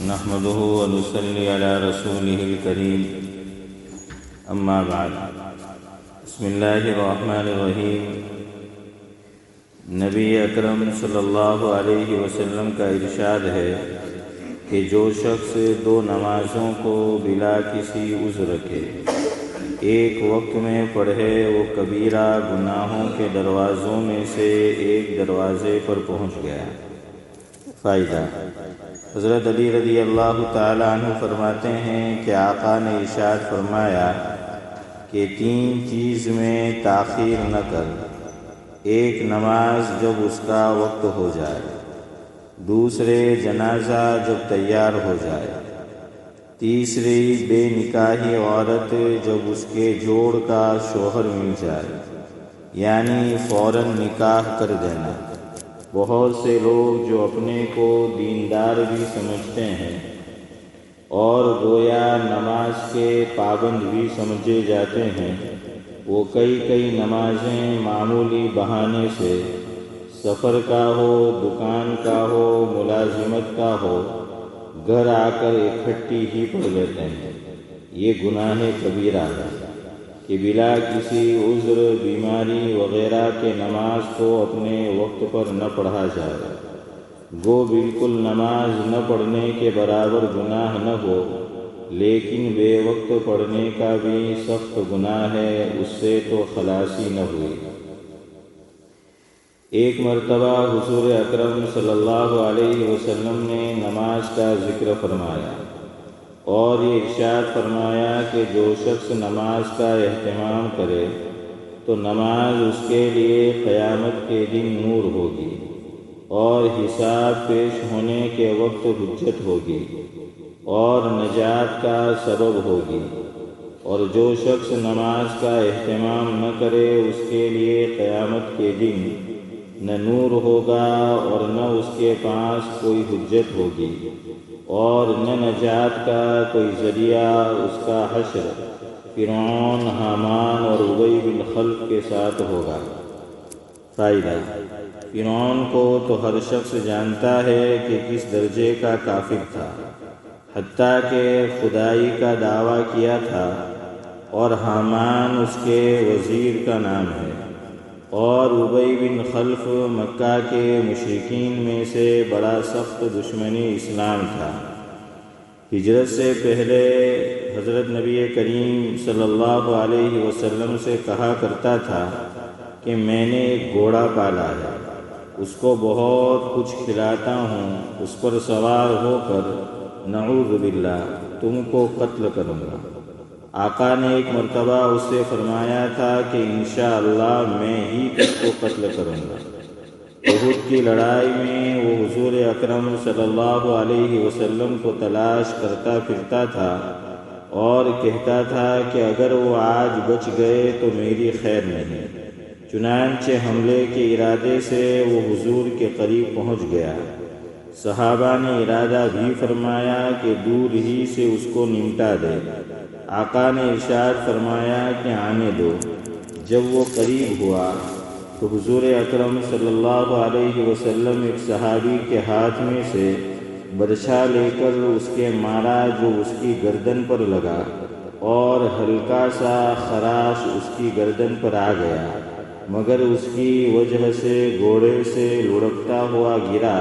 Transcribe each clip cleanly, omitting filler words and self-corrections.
نحمده ونصلي على رسوله الكريم اما بعد بسم اللہ الرحمن الرحیم۔ نبی اکرم صلی اللہ علیہ وسلم کا ارشاد ہے کہ جو شخص دو نمازوں کو بلا کسی عذر کے ایک وقت میں پڑھے وہ کبیرہ گناہوں کے دروازوں میں سے ایک دروازے پر پہنچ گیا۔ فائدہ: حضرت علی رضی اللہ تعالی عنہ فرماتے ہیں کہ آقا نے ارشاد فرمایا کہ 3 چیز میں تاخیر نہ کر: ایک نماز جب اس کا وقت ہو جائے، دوسرے جنازہ جب تیار ہو جائے، تیسری بے نکاحی عورت جب اس کے جوڑ کا شوہر مل جائے، یعنی فوراً نکاح کر دینا۔ بہت سے لوگ جو اپنے کو دیندار بھی سمجھتے ہیں اور گویا نماز کے پابند بھی سمجھے جاتے ہیں، وہ کئی نمازیں معمولی بہانے سے، سفر کا ہو، دکان کا ہو، ملازمت کا ہو، گھر آ کر اکٹھی ہی پڑھ لیتے ہیں۔ یہ گناہ کبیرہ ہے کہ بلا کسی عذر، بیماری وغیرہ کے نماز کو اپنے وقت پر نہ پڑھا جائے۔ گو بالکل نماز نہ پڑھنے کے برابر گناہ نہ ہو، لیکن بے وقت پڑھنے کا بھی سخت گناہ ہے، اس سے تو خلاصی نہ ہوئی۔ ایک مرتبہ حضور اکرم صلی اللہ علیہ وسلم نے نماز کا ذکر فرمایا اور یہ ارشاد فرمایا کہ جو شخص نماز کا اہتمام کرے تو نماز اس کے لیے قیامت کے دن نور ہوگی اور حساب پیش ہونے کے وقت حجت ہوگی اور نجات کا سبب ہوگی، اور جو شخص نماز کا اہتمام نہ کرے اس کے لیے قیامت کے دن نہ نور ہوگا اور نہ اس کے پاس کوئی حجت ہوگی اور نہ نجات کا کوئی ذریعہ۔ اس کا حشر فرعون، حامان اور ابی بن خلف کے ساتھ ہوگا۔ فائدہ: فرعون کو تو ہر شخص جانتا ہے کہ کس درجے کا کافر تھا، حتیٰ کہ خدائی کا دعویٰ کیا تھا، اور حامان اس کے وزیر کا نام ہے، اور ابی بن خلف مکہ کے مشرکین میں سے بڑا سخت دشمنی اسلام تھا۔ ہجرت سے پہلے حضرت نبی کریم صلی اللہ علیہ وسلم سے کہا کرتا تھا کہ میں نے ایک گھوڑا پالا ہے، اس کو بہت کچھ کھلاتا ہوں، اس پر سوار ہو کر نعوذ باللہ تم کو قتل کروں گا۔ آقا نے ایک مرتبہ اس سے فرمایا تھا کہ انشاءاللہ میں ہی اس کو قتل کروں گا۔ احد کی لڑائی میں وہ حضور اکرم صلی اللہ علیہ وسلم کو تلاش کرتا پھرتا تھا اور کہتا تھا کہ اگر وہ آج بچ گئے تو میری خیر نہیں۔ چنانچہ حملے کے ارادے سے وہ حضور کے قریب پہنچ گیا۔ صحابہ نے ارادہ بھی فرمایا کہ دور ہی سے اس کو نمٹا دے۔ آقا نے ارشاد فرمایا کہ آنے دو۔ جب وہ قریب ہوا تو حضور اکرم صلی اللہ علیہ وسلم ایک صحابی کے ہاتھ میں سے برچھا لے کر اس کے مارا جو اس کی گردن پر لگا، اور ہلکا سا خراش اس کی گردن پر آ گیا، مگر اس کی وجہ سے گھوڑے سے لڑکتا ہوا گرا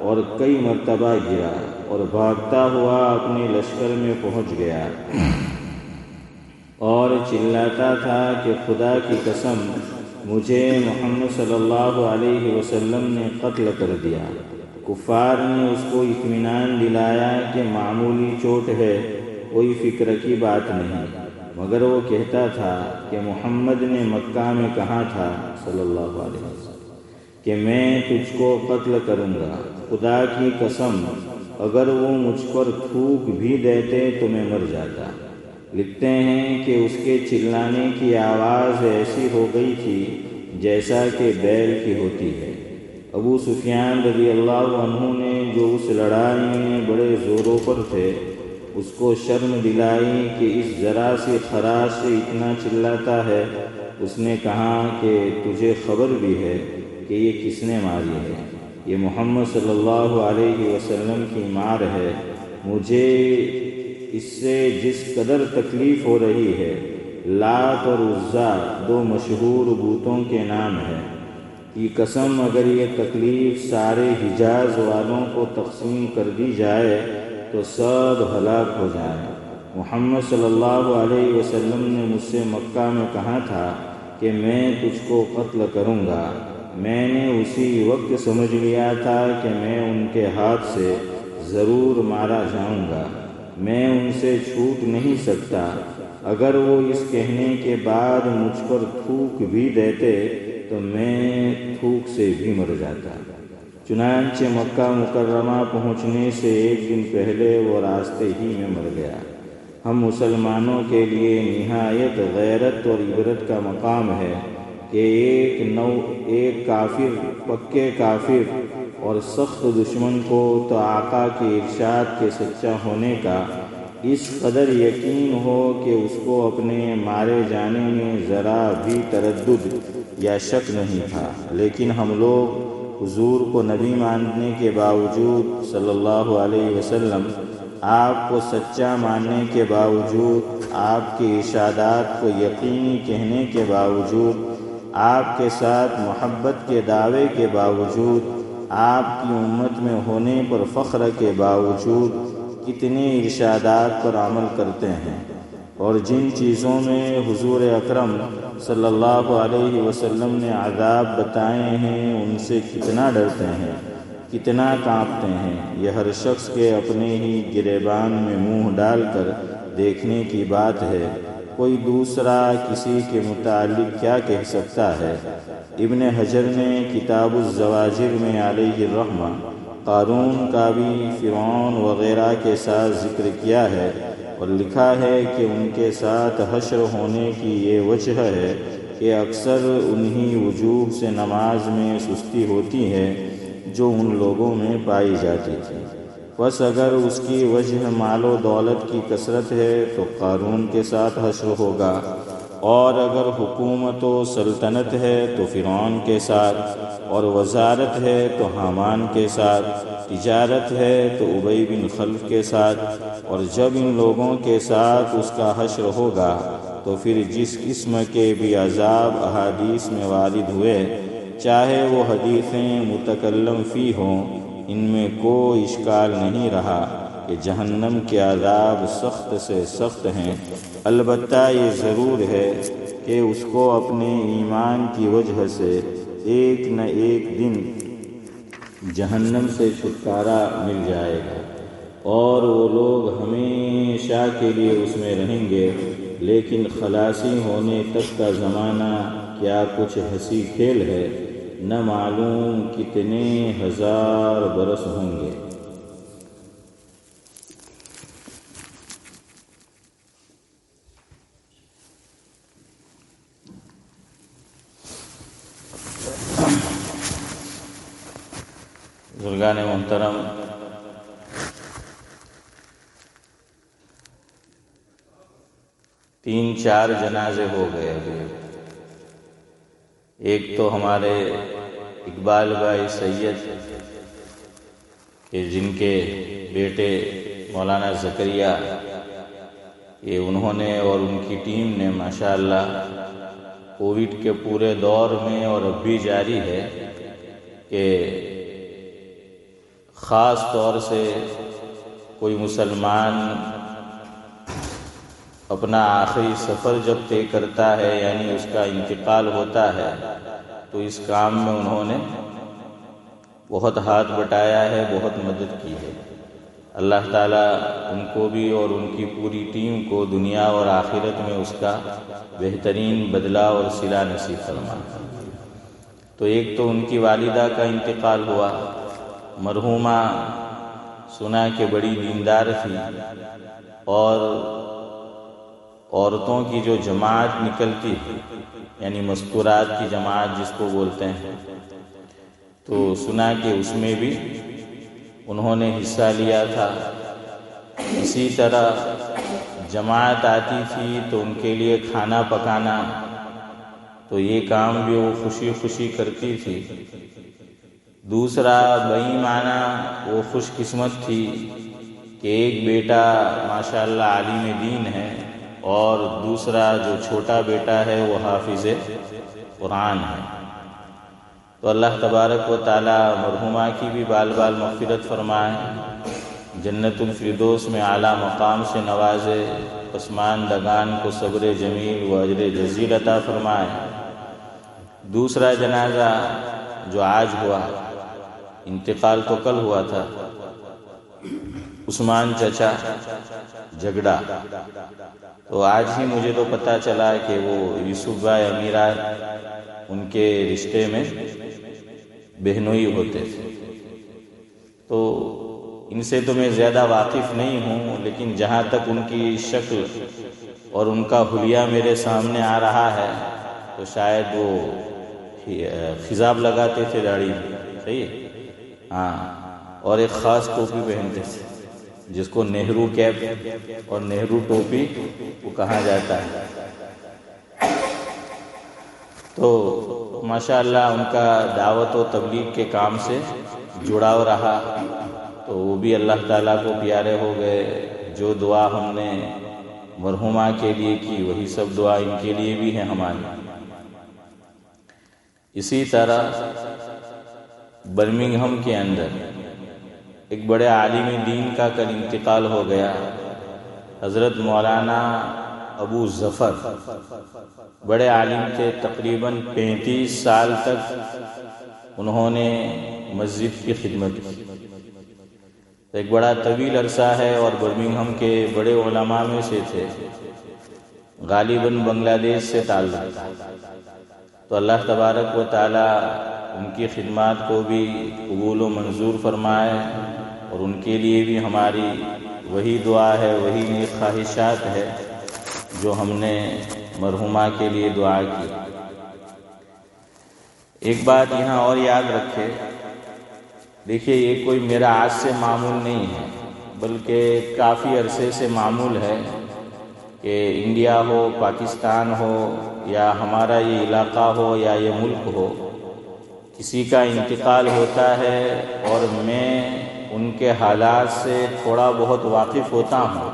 اور کئی مرتبہ گرا اور بھاگتا ہوا اپنے لشکر میں پہنچ گیا اور چلاتا تھا کہ خدا کی قسم مجھے محمد صلی اللہ علیہ وسلم نے قتل کر دیا۔ کفار نے اس کو اطمینان دلایا کہ معمولی چوٹ ہے، کوئی فکر کی بات نہیں، مگر وہ کہتا تھا کہ محمد نے مکہ میں کہا تھا صلی اللہ علیہ وسلم کہ میں تجھ کو قتل کروں گا، خدا کی قسم اگر وہ مجھ پر تھوک بھی دیتے تو میں مر جاتا۔ لکھتے ہیں کہ اس کے چلانے کی آواز ایسی ہو گئی تھی جیسا کہ بیل کی ہوتی ہے۔ ابو سفیان رضی اللہ عنہ نے جو اس لڑائی میں بڑے زوروں پر تھے، اس کو شرم دلائی کہ اس ذرا سی خراش سے اتنا چلاتا ہے۔ اس نے کہا کہ تجھے خبر بھی ہے کہ یہ کس نے ماری ہے؟ یہ محمد صلی اللہ علیہ وسلم کی مار ہے۔ مجھے اس سے جس قدر تکلیف ہو رہی ہے، لات اور عزا 2 مشہور بتوں کے نام ہے، کی قسم اگر یہ تکلیف سارے حجاز والوں کو تقسیم کر دی جائے تو سب ہلاک ہو جائیں۔ محمد صلی اللہ علیہ وسلم نے مجھ سے مکہ میں کہا تھا کہ میں تجھ کو قتل کروں گا۔ میں نے اسی وقت سمجھ لیا تھا کہ میں ان کے ہاتھ سے ضرور مارا جاؤں گا، میں ان سے چھوٹ نہیں سکتا۔ اگر وہ اس کہنے کے بعد مجھ پر تھوک بھی دیتے تو میں تھوک سے بھی مر جاتا۔ چنانچہ مکہ مکرمہ پہنچنے سے 1 دن پہلے وہ راستے ہی میں مر گیا۔ ہم مسلمانوں کے لیے نہایت غیرت اور عبرت کا مقام ہے کہ ایک کافر، پکے کافر اور سخت دشمن کو تو آقا کے ارشاد کے سچا ہونے کا اس قدر یقین ہو کہ اس کو اپنے مارے جانے میں ذرا بھی تردد یا شک نہیں تھا، لیکن ہم لوگ حضور کو نبی ماننے کے باوجود صلی اللہ علیہ وسلم، آپ کو سچا ماننے کے باوجود، آپ کے ارشادات کو یقینی کہنے کے باوجود، آپ کے ساتھ محبت کے دعوے کے باوجود، آپ کی امت میں ہونے پر فخر کے باوجود کتنے ارشادات پر عمل کرتے ہیں، اور جن چیزوں میں حضور اکرم صلی اللہ علیہ وسلم نے عذاب بتائے ہیں ان سے کتنا ڈرتے ہیں، کتنا کانپتے ہیں، یہ ہر شخص کے اپنے ہی گریبان میں منہ ڈال کر دیکھنے کی بات ہے۔ کوئی دوسرا کسی کے متعلق کیا کہہ سکتا ہے؟ ابن حجر نے کتاب الزواجر میں علیہ الرحمہ قارون کا بھی فرعون وغیرہ کے ساتھ ذکر کیا ہے اور لکھا ہے کہ ان کے ساتھ حشر ہونے کی یہ وجہ ہے کہ اکثر انہی وجوہ سے نماز میں سستی ہوتی ہے جو ان لوگوں میں پائی جاتی تھی۔ بس اگر اس کی وجہ مال و دولت کی کثرت ہے تو قارون کے ساتھ حشر ہوگا، اور اگر حکومت و سلطنت ہے تو فرعون کے ساتھ، اور وزارت ہے تو حامان کے ساتھ، تجارت ہے تو ابی بن خلف کے ساتھ، اور جب ان لوگوں کے ساتھ اس کا حشر ہوگا تو پھر جس قسم کے بھی عذاب احادیث میں وارد ہوئے، چاہے وہ حدیثیں متکلم فی ہوں، ان میں کوئی اشکال نہیں رہا کہ جہنم کے عذاب سخت سے سخت ہیں۔ البتہ یہ ضرور ہے کہ اس کو اپنے ایمان کی وجہ سے ایک نہ ایک دن جہنم سے چھٹکارا مل جائے گا، اور وہ لوگ ہمیشہ کے لیے اس میں رہیں گے، لیکن خلاصی ہونے تک کا زمانہ کیا کچھ ہنسی کھیل ہے، نہ معلوم کتنے ہزار برس ہوں گے۔ بزرگان محترم، تین چار جنازے ہو گئے ابھی۔ ایک تو ہمارے اقبال بھائی سید کہ جن کے بیٹے مولانا زکریا، یہ انہوں نے اور ان کی ٹیم نے ماشاءاللہ کووڈ کے پورے دور میں اور اب بھی جاری ہے کہ خاص طور سے کوئی مسلمان اپنا آخری سفر جب طے کرتا ہے، یعنی اس کا انتقال ہوتا ہے، تو اس کام میں انہوں نے بہت ہاتھ بٹایا ہے، بہت مدد کی ہے۔ اللہ تعالیٰ ان کو بھی اور ان کی پوری ٹیم کو دنیا اور آخرت میں اس کا بہترین بدلہ اور صلہ نصیب فرمائے۔ تو ایک تو ان کی والدہ کا انتقال ہوا۔ مرحومہ سنا کہ بڑی دیندار تھی، اور عورتوں کی جو جماعت نکلتی تھی، یعنی مستورات کی جماعت جس کو بولتے ہیں، تو سنا کہ اس میں بھی انہوں نے حصہ لیا تھا۔ اسی طرح جماعت آتی تھی تو ان کے لیے کھانا پکانا، تو یہ کام بھی وہ خوشی خوشی کرتی تھی۔ دوسرا بئی معنی وہ خوش قسمت تھی کہ ایک بیٹا ماشاءاللہ عالم دین ہے اور دوسرا جو چھوٹا بیٹا ہے وہ حافظ قرآن ہے۔ تو اللہ تبارک و تعالی مرحومہ کی بھی بال بال مغفرت فرمائے، جنت الفردوس میں اعلیٰ مقام سے نوازے، پسماندگان کو صبر جمیل و اجر جزیل عطا فرمائے۔ دوسرا جنازہ جو آج ہوا، انتقال تو کل ہوا تھا، عثمان چچا جھگڑا، تو آج ہی مجھے تو پتہ چلا کہ وہ یوسف بھائی امیرا ان کے رشتے میں بہنوئی ہوتے تھے۔ تو ان سے تو میں زیادہ واقف نہیں ہوں، لیکن جہاں تک ان کی شکل اور ان کا حلیہ میرے سامنے آ رہا ہے تو شاید وہ خضاب لگاتے تھے داڑھی میں، صحیح ہے؟ ہاں، اور ایک خاص ٹوپی پہنتے تھے جس کو نہرو کیپ اور نہرو ٹوپی وہ کہا جاتا ہے۔ تو ماشاءاللہ ان کا دعوت و تبلیغ کے کام سے جڑاؤ رہا، تو وہ بھی اللہ تعالیٰ کو پیارے ہو گئے۔ جو دعا ہم نے مرحومہ کے لیے کی وہی سب دعا ان کے لیے بھی ہے ہماری۔ اسی طرح برمنگھم کے اندر ایک بڑے عالم دین کا کل انتقال ہو گیا، حضرت مولانا ابو ظفر، بڑے عالم تھے، تقریباً 35 سال تک انہوں نے مسجد کی خدمت کی۔ ایک بڑا طویل عرصہ ہے اور برمنگھم کے بڑے علماء میں سے تھے، غالباً بنگلہ دیش سے تعلق تھا۔ تو اللہ تبارک و تعالی ان کی خدمات کو بھی قبول و منظور فرمائے، اور ان کے لیے بھی ہماری وہی دعا ہے، وہی نیک خواہشات ہے جو ہم نے مرحومہ کے لیے دعا کی۔ ایک بات یہاں اور یاد رکھے، دیکھیے یہ کوئی میرا آج سے معمول نہیں ہے، بلکہ کافی عرصے سے معمول ہے کہ انڈیا ہو، پاکستان ہو، یا ہمارا یہ علاقہ ہو یا یہ ملک ہو، کسی کا انتقال ہوتا ہے اور میں ان کے حالات سے تھوڑا بہت واقف ہوتا ہوں۔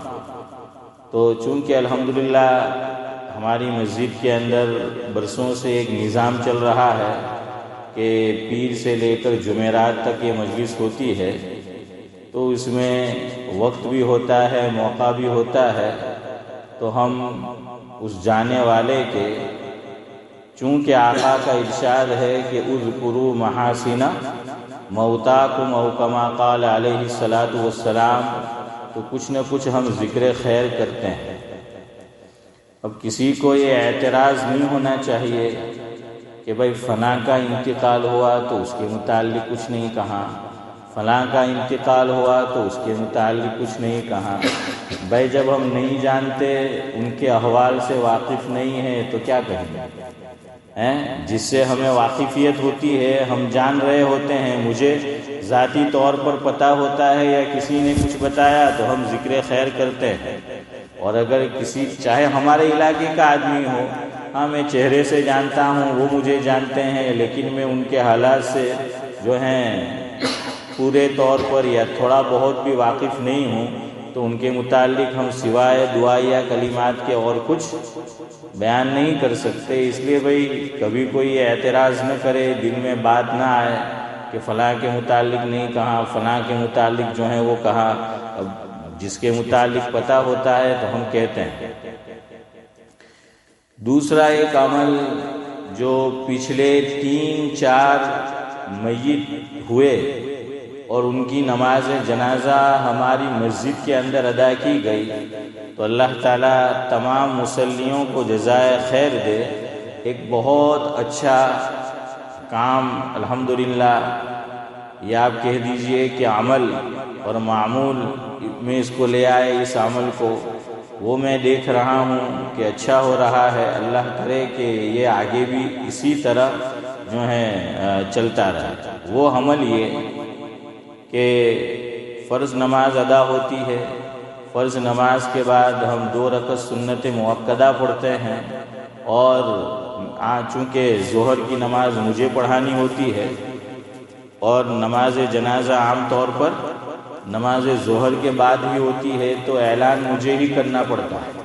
تو چونکہ الحمدللہ ہماری مسجد کے اندر برسوں سے ایک نظام چل رہا ہے کہ پیر سے لے کر جمعرات تک یہ مجلس ہوتی ہے، تو اس میں وقت بھی ہوتا ہے، موقع بھی ہوتا ہے، تو ہم اس جانے والے کے، چونکہ آقا کا ارشاد ہے کہ اذکروا محاسن موتاکم او کما قال علیہ الصلاۃ والسلام، تو کچھ نہ کچھ ہم ذکر خیر کرتے ہیں۔ اب کسی کو یہ اعتراض نہیں ہونا چاہیے کہ بھئی فلاں کا انتقال ہوا تو اس کے متعلق کچھ نہیں کہا، فلاں کا انتقال ہوا تو اس کے متعلق کچھ نہیں کہا۔ بھائی جب ہم نہیں جانتے، ان کے احوال سے واقف نہیں ہیں، تو کیا کہیں گے؟ جس سے ہمیں واقفیت ہوتی ہے، ہم جان رہے ہوتے ہیں، مجھے ذاتی طور پر پتہ ہوتا ہے یا کسی نے کچھ بتایا تو ہم ذکر خیر کرتے ہیں۔ اور اگر کسی، چاہے ہمارے علاقے کا آدمی ہو، ہاں میں چہرے سے جانتا ہوں، وہ مجھے جانتے ہیں، لیکن میں ان کے حالات سے جو ہیں پورے طور پر یا تھوڑا بہت بھی واقف نہیں ہوں، تو ان کے متعلق ہم سوائے دعا یا کلمات کے اور کچھ بیان نہیں کر سکتے۔ اس لیے بھئی کبھی کوئی اعتراض نہ کرے، دل میں بات نہ آئے کہ فلاں کے متعلق نہیں کہا، فلاں کے متعلق جو ہے وہ کہا۔ اب جس کے متعلق پتہ ہوتا ہے تو ہم کہتے ہیں۔ دوسرا ایک عمل جو پچھلے 3-4 میت ہوئے اور ان کی نماز جنازہ ہماری مسجد کے اندر ادا کی گئی، تو اللہ تعالیٰ تمام مصلیوں کو جزائے خیر دے۔ ایک بہت اچھا کام الحمدللہ، یا آپ کہہ دیجئے کہ عمل اور معمول میں اس کو لے آئے، اس عمل کو، وہ میں دیکھ رہا ہوں کہ اچھا ہو رہا ہے۔ اللہ کرے کہ یہ آگے بھی اسی طرح جو ہے چلتا رہے۔ وہ عمل یہ کہ فرض نماز ادا ہوتی ہے، فرض نماز کے بعد ہم 2 رکعت سنت مؤکدہ پڑھتے ہیں، اور چونکہ ظہر کی نماز مجھے پڑھانی ہوتی ہے اور نماز جنازہ عام طور پر نماز ظہر کے بعد بھی ہوتی ہے تو اعلان مجھے ہی کرنا پڑتا ہے۔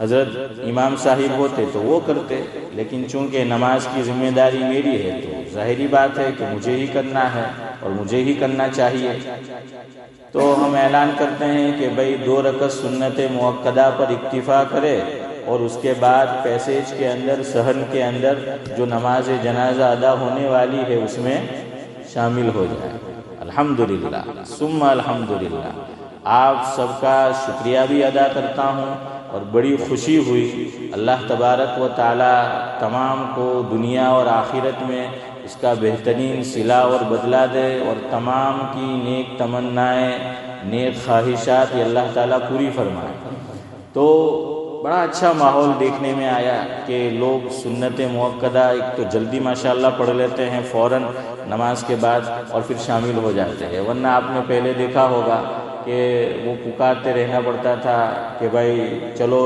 حضرت امام صاحب ہوتے تو وہ کرتے، لیکن چونکہ نماز کی ذمہ داری میری ہے تو ظاہری بات ہے کہ مجھے ہی کرنا ہے اور مجھے ہی کرنا چاہیے۔ تو ہم اعلان کرتے ہیں کہ بھئی 2 رکعت سنت مؤکدہ پر اکتفا کرے اور اس کے بعد پیسیج کے اندر، صحن کے اندر جو نماز جنازہ ادا ہونے والی ہے اس میں شامل ہو جائے۔ الحمدللہ ثم الحمدللہ۔ آپ سب کا شکریہ بھی ادا کرتا ہوں اور بڑی خوشی ہوئی۔ اللہ تبارک و تعالی تمام کو دنیا اور آخرت میں اس کا بہترین صلہ اور بدلہ دے، اور تمام کی نیک تمنائیں، نیک خواہشات یہ اللہ تعالیٰ پوری فرمائے۔ تو بڑا اچھا ماحول دیکھنے میں آیا کہ لوگ سنت مؤکدہ ایک تو جلدی ماشاءاللہ پڑھ لیتے ہیں فوراً نماز کے بعد اور پھر شامل ہو جاتے ہیں، ورنہ آپ نے پہلے دیکھا ہوگا کہ وہ پکارتے رہنا پڑتا تھا کہ بھائی چلو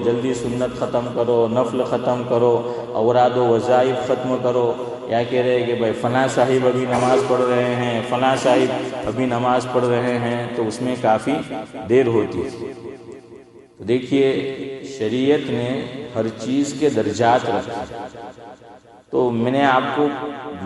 جلدی سنت ختم کرو، نفل ختم کرو، اوراد و وظائف ختم کرو، یا کہہ رہے کہ بھائی فلاں صاحب ابھی نماز پڑھ رہے ہیں، فلاں صاحب ابھی نماز پڑھ رہے ہیں، تو اس میں کافی دیر ہوتی ہے۔ تو دیکھیے شریعت نے ہر چیز کے درجات رکھے۔ تو میں نے آپ کو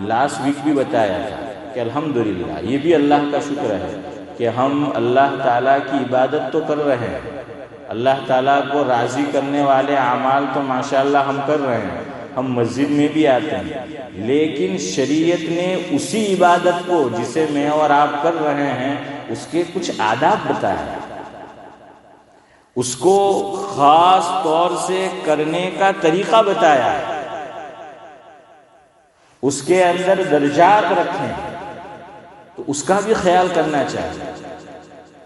لاسٹ ویک بھی بتایا تھا کہ الحمدللہ یہ بھی اللہ کا شکر ہے کہ ہم اللہ تعالیٰ کی عبادت تو کر رہے ہیں، اللہ تعالیٰ کو راضی کرنے والے اعمال تو ماشاءاللہ ہم کر رہے ہیں، ہم مسجد میں بھی آتے ہیں، لیکن شریعت نے اسی عبادت کو جسے میں اور آپ کر رہے ہیں اس کے کچھ آداب بتایا، اس کو خاص طور سے کرنے کا طریقہ بتایا، اس کے اندر درجات رکھیں، تو اس کا بھی خیال کرنا چاہیے۔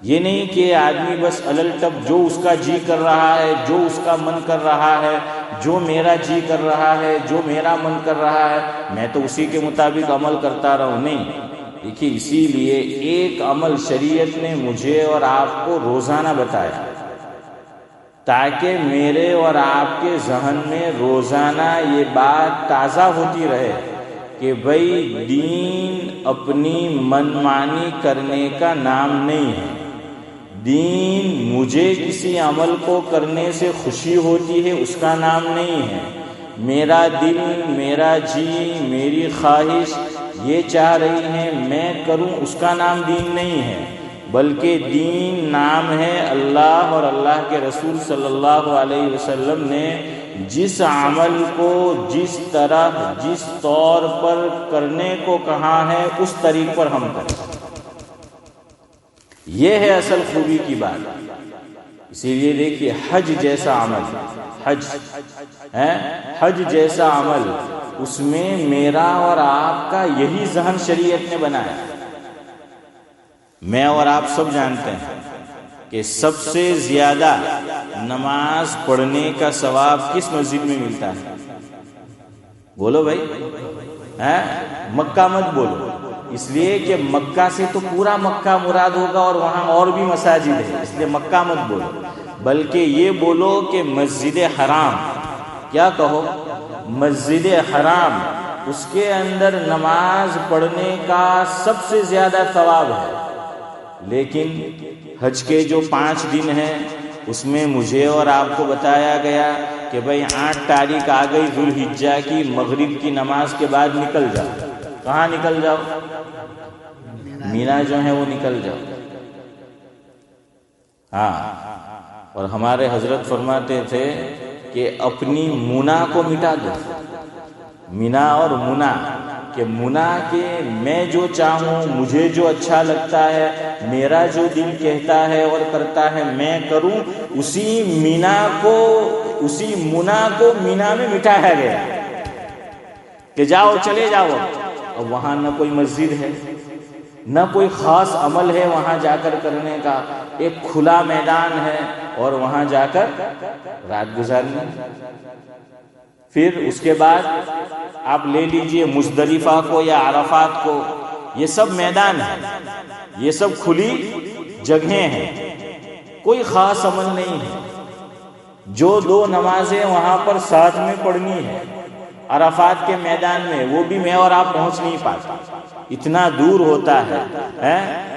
یہ نہیں کہ آدمی بس علل ٹپ جو اس کا جی کر رہا ہے، جو اس کا من کر رہا ہے، جو میرا جی کر رہا ہے، جو میرا من کر رہا ہے، میں تو اسی کے مطابق عمل کرتا رہوں۔ نہیں، دیکھیے اسی لیے ایک عمل شریعت نے مجھے اور آپ کو روزانہ بتایا تاکہ میرے اور آپ کے ذہن میں روزانہ یہ بات تازہ ہوتی رہے کہ بھئی دین اپنی منمانی کرنے کا نام نہیں ہے، دین مجھے کسی عمل کو کرنے سے خوشی ہوتی ہے اس کا نام نہیں ہے، میرا دل، میرا جی، میری خواہش یہ چاہ رہی ہے میں کروں اس کا نام دین نہیں ہے، بلکہ دین نام ہے اللہ اور اللہ کے رسول صلی اللہ علیہ وسلم نے جس عمل کو جس طرح جس طور پر کرنے کو کہا ہے اس طریق پر ہم کریں۔ یہ ہے اصل خوبی کی بات۔ اسی لیے دیکھیے حج جیسا عمل، حج جیسا عمل، اس میں میرا اور آپ کا یہی ذہن شریعت نے بنایا۔ میں اور آپ سب جانتے ہیں کہ سب سے زیادہ نماز پڑھنے کا ثواب کس مسجد میں ملتا ہے؟ بولو بھائی، مکہ مت بولو، اس لیے کہ مکہ سے تو پورا مکہ مراد ہوگا اور وہاں اور بھی مساجد ہے، اس لیے مکہ مت بولو، بلکہ یہ بولو کہ مسجد حرام، کیا کہو؟ مسجد حرام، اس کے اندر نماز پڑھنے کا سب سے زیادہ ثواب ہے۔ لیکن حج کے جو 5 دن ہیں اس میں مجھے اور آپ کو بتایا گیا کہ بھئی 8 تاریخ آ گئی ذوالحجہ کی، مغرب کی نماز کے بعد نکل جاؤ۔ کہاں نکل جاؤ؟ مینا جو ہے وہ نکل جاؤ۔ اور ہمارے حضرت فرماتے تھے کہ اپنی منا کو مٹا دو، مینا اور منا، کہ منا کے میں جو چاہوں، مجھے جو اچھا لگتا ہے، میرا جو دل کہتا ہے اور کرتا ہے میں کروں، اسی منا کو مینا میں مٹایا گیا کہ جاؤ چلے جاؤ۔ اب وہاں نہ کوئی مسجد ہے، نہ کوئی خاص عمل ہے وہاں جا کر کرنے کا، ایک کھلا میدان ہے اور وہاں جا کر رات گزارنی۔ پھر اس کے بعد آپ لے لیجئے مزدلفہ کو یا عرفات کو، یہ سب میدان ہے، یہ سب کھلی جگہیں ہیں، کوئی خاص عمل نہیں ہے۔ جو 2 نمازیں وہاں پر ساتھ میں پڑھنی ہے عرفات کے میدان میں، وہ بھی میں اور آپ پہنچ نہیں پاتے، اتنا دور ہوتا ہے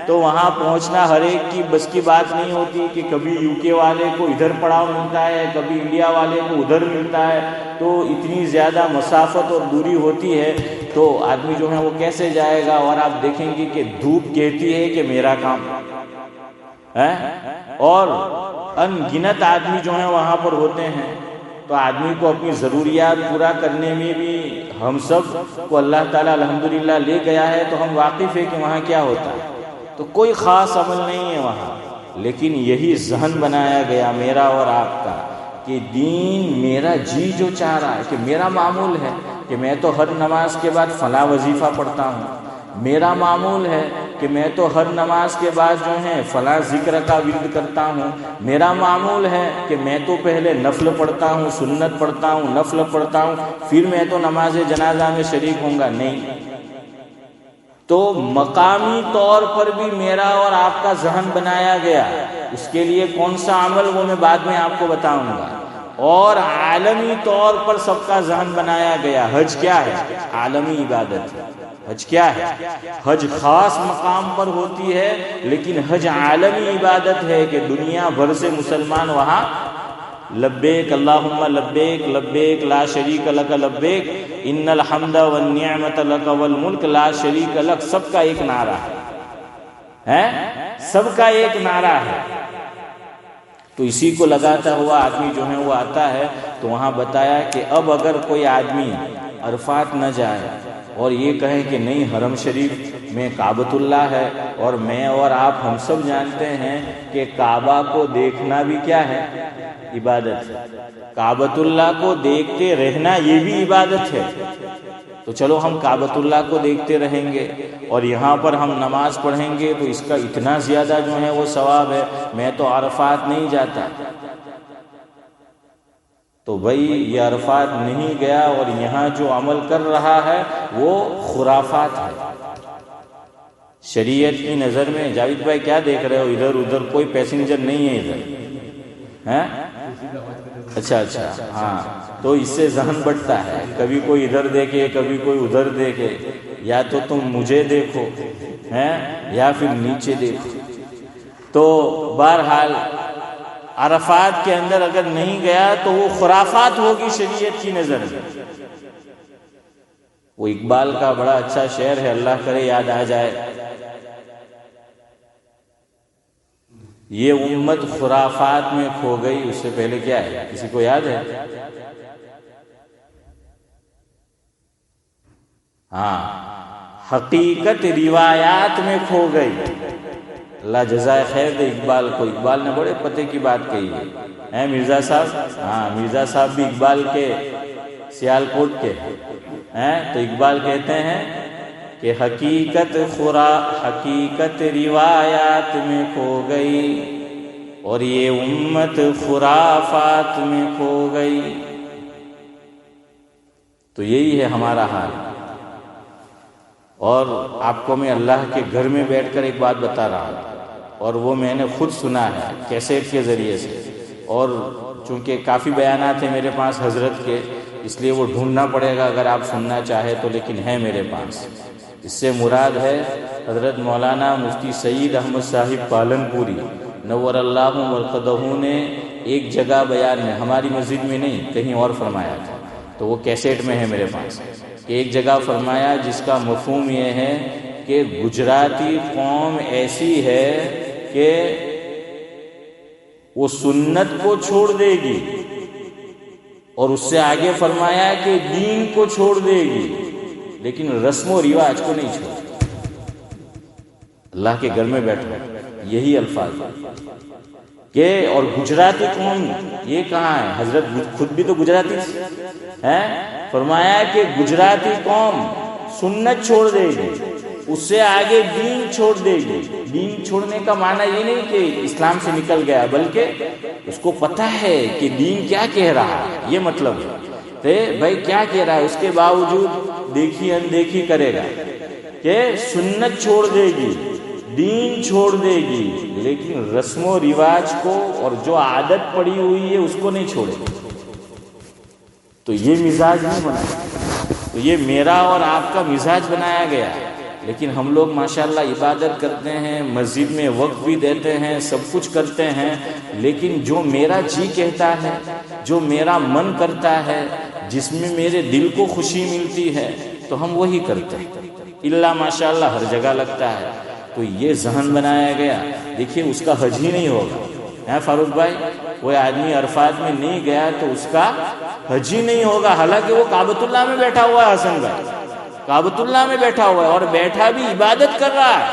تو وہاں پہنچنا ہر ایک کی بس کی بات نہیں ہوتی کہ کبھی یو کے والے کو ادھر پڑاؤ ملتا ہے، کبھی انڈیا والے کو ادھر ملتا ہے، تو اتنی زیادہ مسافت اور دوری ہوتی ہے تو آدمی جو ہے وہ کیسے جائے گا؟ اور آپ دیکھیں گے کہ دھوپ کہتی ہے کہ میرا کام ہے، اور ان گنت آدمی جو ہیں وہاں پر ہوتے ہیں، تو آدمی کو اپنی ضروریات پورا کرنے میں بھی ہم سب کو اللہ تعالیٰ الحمدللہ لے گیا ہے، تو ہم واقف ہے کہ وہاں کیا ہوتا ہے، تو کوئی خاص عمل نہیں ہے وہاں، لیکن یہی ذہن بنایا گیا میرا اور آپ کا کہ دین میرا جی جو چاہ رہا ہے کہ میرا معمول ہے کہ میں تو ہر نماز کے بعد فلاں وظیفہ پڑھتا ہوں، میرا معمول ہے کہ میں تو ہر نماز کے بعد جو ہے فلاں ذکر کا ورد کرتا ہوں، میرا معمول ہے کہ میں تو پہلے نفل پڑھتا ہوں، سنت پڑھتا ہوں، نفل پڑھتا ہوں، پھر میں تو نماز جنازہ میں شریک ہوں گا، نہیں۔ تو مقامی طور پر بھی میرا اور آپ کا ذہن بنایا گیا، اس کے لیے کون سا عمل وہ میں بعد میں آپ کو بتاؤں گا، اور عالمی طور پر سب کا ذہن بنایا گیا۔ حج کیا ہے؟ عالمی عبادت ہے۔ حج کیا ہے؟ حج خاص مقام پر ہوتی ہے، لیکن حج عالمی عبادت ہے کہ دنیا بھر سے مسلمان وہاں لبیک اللہم لبیک لبیک لا شریک لک لبیک ان الحمد والنعمت لک والملک لا شریک لک، سب کا ایک نعرہ ہے، سب کا ایک نعرہ ہے۔ تو اسی کو لگاتا ہوا آدمی جو ہے وہ آتا ہے، تو وہاں بتایا کہ اب اگر کوئی آدمی عرفات نہ جائے اور یہ کہیں کہ نہیں حرم شریف میں کعبۃ اللہ ہے، اور میں اور آپ ہم سب جانتے ہیں کہ کعبہ کو دیکھنا بھی کیا ہے؟ عبادت ہے۔ کعبۃ اللہ کو دیکھتے رہنا یہ بھی عبادت ہے، تو چلو ہم کعبۃ اللہ کو دیکھتے رہیں گے اور یہاں پر ہم نماز پڑھیں گے تو اس کا اتنا زیادہ جو ہے وہ ثواب ہے، میں تو عرفات نہیں جاتا۔ تو بھائی یہ عرفات نہیں گیا اور یہاں جو عمل کر رہا ہے وہ خرافات ہے شریعت کی نظر میں۔ جاوید بھائی کیا دیکھ رہے ہو ادھر ادھر؟ کوئی پیسنجر نہیں ہے ادھر، ہیں؟ اچھا اچھا، ہاں، تو اس سے ذہن بٹتا ہے، کبھی کوئی ادھر دیکھے کبھی کوئی ادھر دیکھے، یا تو تم مجھے دیکھو ہیں یا پھر نیچے دیکھو۔ تو بہرحال عرفات کے اندر اگر نہیں گیا تو وہ خرافات ہوگی شریعت کی نظر میں۔ وہ اقبال کا بڑا اچھا شعر ہے، اللہ کرے یاد آ جائے، یہ امت خرافات میں کھو گئی۔ اس سے پہلے کیا ہے، کسی کو یاد ہے؟ ہاں، حقیقت روایات میں کھو گئی۔ اللہ جزائے خیر دے اقبال کو، اقبال نے بڑے پتے کی بات کہی ہے مرزا صاحب، ہاں مرزا صاحب بھی اقبال کے سیالکوٹ کے ہیں، تو اقبال کہتے ہیں کہ حقیقت روایات میں کھو گئی اور یہ امت خرافات میں کھو گئی۔ تو یہی ہے ہمارا حال۔ اور آپ کو میں اللہ کے گھر میں بیٹھ کر ایک بات بتا رہا ہوں، اور وہ میں نے خود سنا ہے کیسٹ کے ذریعے سے، اور چونکہ کافی بیانات ہیں میرے پاس حضرت کے، اس لیے وہ ڈھونڈنا پڑے گا اگر آپ سننا چاہے تو، لیکن ہے میرے پاس۔ اس سے مراد ہے حضرت مولانا مفتی سعید احمد صاحب پالن پوری نور اللہ مرقدہ نے ایک جگہ بیان میں، ہماری مسجد میں نہیں کہیں اور فرمایا تھا، تو وہ کیسٹ میں ہے میرے پاس، کہ ایک جگہ فرمایا جس کا مفہوم یہ ہے کہ گجراتی قوم ایسی ہے کہ وہ سنت کو چھوڑ دے گی، اور اس سے آگے فرمایا کہ دین کو چھوڑ دے گی، لیکن رسم و رواج کو نہیں چھوڑ۔ اللہ کے گھر میں بیٹھو، یہی الفاظ کہ اور گجراتی قوم یہ کہاں ہے؟ حضرت خود بھی تو گجراتی ہیں، فرمایا کہ گجراتی قوم سنت چھوڑ دے گی، اس سے آگے دین چھوڑ دے گی۔ دین چھوڑنے کا معنی یہ نہیں کہ اسلام سے نکل گیا، بلکہ اس کو پتہ ہے کہ دین کیا کہہ رہا ہے، یہ مطلب ہے بھائی کیا کہہ رہا ہے، اس کے باوجود دیکھی اندیکھی کرے گا کہ سنت چھوڑ دے گی، دین چھوڑ دے گی، لیکن رسم و رواج کو اور جو عادت پڑی ہوئی ہے اس کو نہیں چھوڑے گی۔ تو یہ مزاج نہیں بنا، تو یہ میرا اور آپ کا مزاج بنایا گیا لیکن ہم لوگ ماشاءاللہ عبادت کرتے ہیں، مسجد میں وقت بھی دیتے ہیں، سب کچھ کرتے ہیں، لیکن جو میرا جی کہتا ہے، جو میرا من کرتا ہے، جس میں میرے دل کو خوشی ملتی ہے تو ہم وہی کرتے ہیں، الا ماشاءاللہ ہر جگہ لگتا ہے۔ تو یہ ذہن بنایا گیا، دیکھیے اس کا حج ہی نہیں ہوگا، فاروق بھائی، کوئی آدمی عرفات میں نہیں گیا تو اس کا حج ہی نہیں ہوگا، حالانکہ وہ کعبۃ اللہ میں بیٹھا ہوا ہے، حسن بھائی کعبۃ اللہ میں بیٹھا ہوا ہے اور بیٹھا بھی عبادت کر رہا ہے،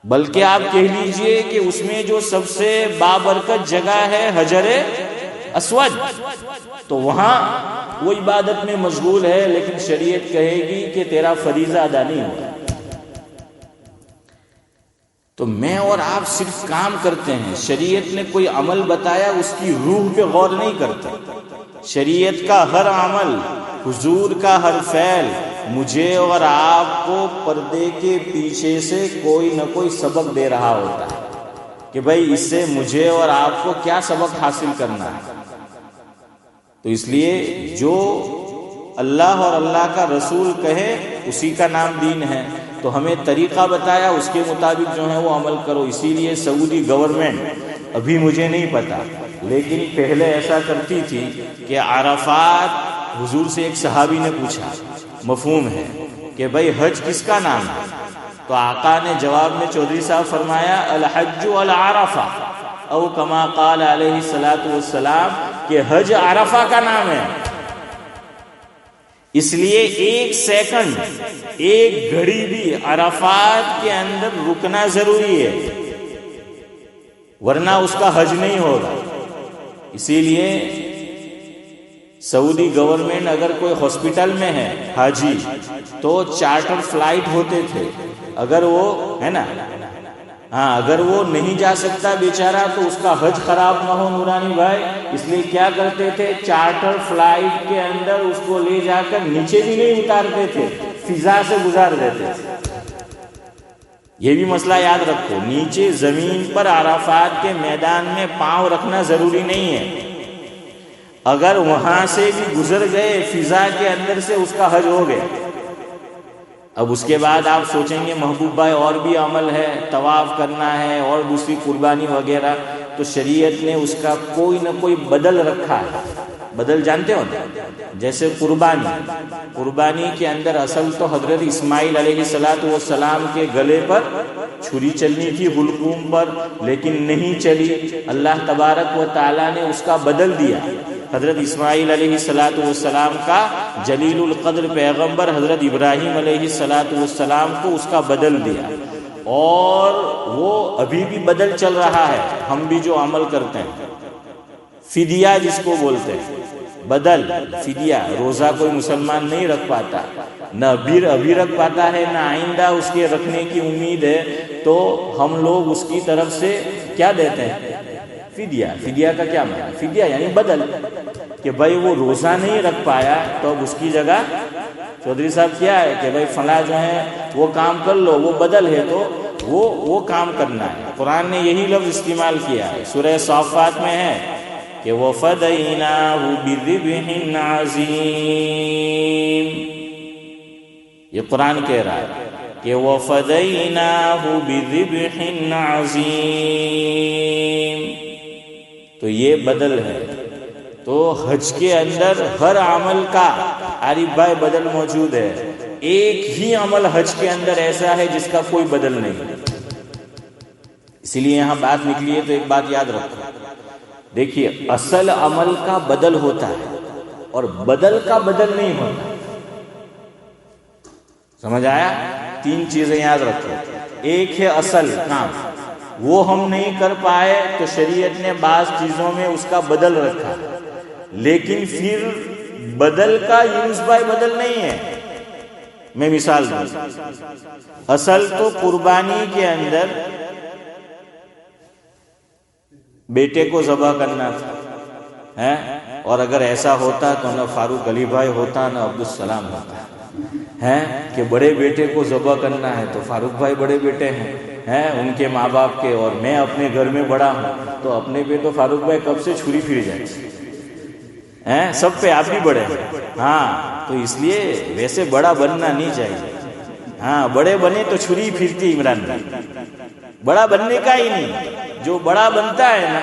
بلکہ آپ کہہ لیجئے کہ اس میں جو سب سے بابرکت جگہ ہے حجر اسود، تو وہاں وہ عبادت میں مشغول ہے، لیکن شریعت کہے گی کہ تیرا فریضہ ادا نہیں ہوا۔ تو میں اور آپ صرف کام کرتے ہیں، شریعت نے کوئی عمل بتایا اس کی روح پہ غور نہیں کرتے۔ شریعت کا ہر عمل، حضور کا ہر فعل مجھے اور آپ کو پردے کے پیچھے سے کوئی نہ کوئی سبق دے رہا ہوتا ہے کہ بھائی اس سے مجھے اور آپ کو کیا سبق حاصل کرنا ہے۔ تو اس لیے جو اللہ اور اللہ کا رسول کہے اسی کا نام دین ہے، تو ہمیں طریقہ بتایا، اس کے مطابق جو ہے وہ عمل کرو۔ اسی لیے سعودی گورنمنٹ، ابھی مجھے نہیں پتا لیکن پہلے ایسا کرتی تھی کہ عرفات، حضور سے ایک صحابی نے پوچھا، مفہوم ہے کہ بھائی حج کس کا نام ہے؟ تو آقا نے جواب میں چودھری صاحب فرمایا الحج العرفہ، او کما قال علیہ الصلوۃ والسلام، کہ حج عرفہ کا نام ہے۔ اس لیے ایک سیکنڈ، ایک گھڑی بھی عرفات کے اندر رکنا ضروری ہے، ورنہ اس کا حج نہیں ہوگا۔ اسی لیے سعودی گورنمنٹ اگر کوئی ہاسپٹل میں ہے حاجی تو چارٹر فلائٹ ہوتے تھے، اگر وہ ہے نا، اگر وہ نہیں جا سکتا بیچارہ تو اس کا حج خراب نہ ہو نورانی بھائی، اس لیے کیا کرتے تھے، چارٹر فلائٹ کے اندر اس کو لے جا کر نیچے بھی نہیں اتارتے تھے، فضا سے گزار دیتے تھے۔ یہ بھی مسئلہ یاد رکھو، نیچے زمین پر عرفات کے میدان میں پاؤں رکھنا ضروری نہیں ہے، اگر وہاں سے بھی گزر گئے فضا کے اندر سے اس کا حج ہو گیا۔ اب اس کے بعد آپ سوچیں گے محبوب بھائی اور بھی عمل ہے، طواف کرنا ہے اور دوسری قربانی وغیرہ، تو شریعت نے اس کا کوئی نہ کوئی بدل رکھا ہے۔ بدل جانتے ہو نا، جیسے قربانی کے اندر اصل تو حضرت اسماعیل علیہ السلام کے گلے پر چھری چلنی تھی حلقوم پر، لیکن نہیں چلی، اللہ تبارک و تعالیٰ نے اس کا بدل دیا۔ حضرت اسماعیل علیہ السلام کا جلیل القدر پیغمبر حضرت ابراہیم علیہ السلام کو اس کا بدل دیا، اور وہ ابھی بھی بدل چل رہا ہے۔ ہم بھی جو عمل کرتے ہیں، فدیہ جس کو بولتے ہیں، بدل فدیہ، روزہ کوئی مسلمان نہیں رکھ پاتا، نہ ابھی رکھ پاتا ہے، نہ آئندہ اس کے رکھنے کی امید ہے، تو ہم لوگ اس کی طرف سے کیا دیتے ہیں، فدیہ۔ فدیہ کا کیا معنی؟ فدیہ یعنی بدل، کہ بھائی وہ روزہ نہیں رکھ پایا تو اب اس کی جگہ چودھری صاحب کیا ہے کہ بھائی فلاں جو ہے وہ کام کر لو، وہ بدل ہے تو وہ کام کرنا ہے۔ قرآن نے یہی لفظ استعمال کیا ہے، سورہ صافات میں ہے کہ وَفَدَيْنَاهُ بِذِبْحٍ عَظِيمٍ، یہ قرآن کہہ رہا ہے کہ وَفَدَيْنَاهُ بِذِبْحٍ عَظِيمٍ، تو یہ بدل ہے۔ تو حج کے اندر ہر عمل کا عارف بھائی بدل موجود ہے، ایک ہی عمل حج کے اندر ایسا ہے جس کا کوئی بدل نہیں۔ اسی لیے یہاں بات نکلی ہے تو ایک بات یاد رکھو، دیکھیے اصل عمل کا بدل ہوتا ہے اور بدل کا بدل نہیں ہوتا۔ سمجھ آیا؟ تین چیزیں یاد رکھو، ایک ہے اصل کام، وہ ہم نہیں کر پائے تو شریعت نے بعض چیزوں میں اس کا بدل رکھا، لیکن پھر بدل کا یوز بائی بدل نہیں ہے۔ میں مثال دوں، اصل تو قربانی کے اندر بیٹے کو ذبح کرنا تھا، اور اگر ایسا ہوتا تو نہ فاروق علی بھائی ہوتا نہ عبدالسلام ہوتا، کہ بڑے بیٹے کو ذبح کرنا ہے تو فاروق بھائی بڑے بیٹے ہیں ان کے ماں باپ کے، اور میں اپنے گھر میں بڑا ہوں تو اپنے پہ تو فاروق بھائی کب سے چھری پھر جائے، سب پہ آپ بھی بڑے ہیں۔ تو اس لیے ویسے بڑا بننا نہیں چاہیے، ہاں بڑے بنے تو چھری پھرتی عمران بھائی، بڑا بننے کا ہی نہیں، جو بڑا بنتا ہے نا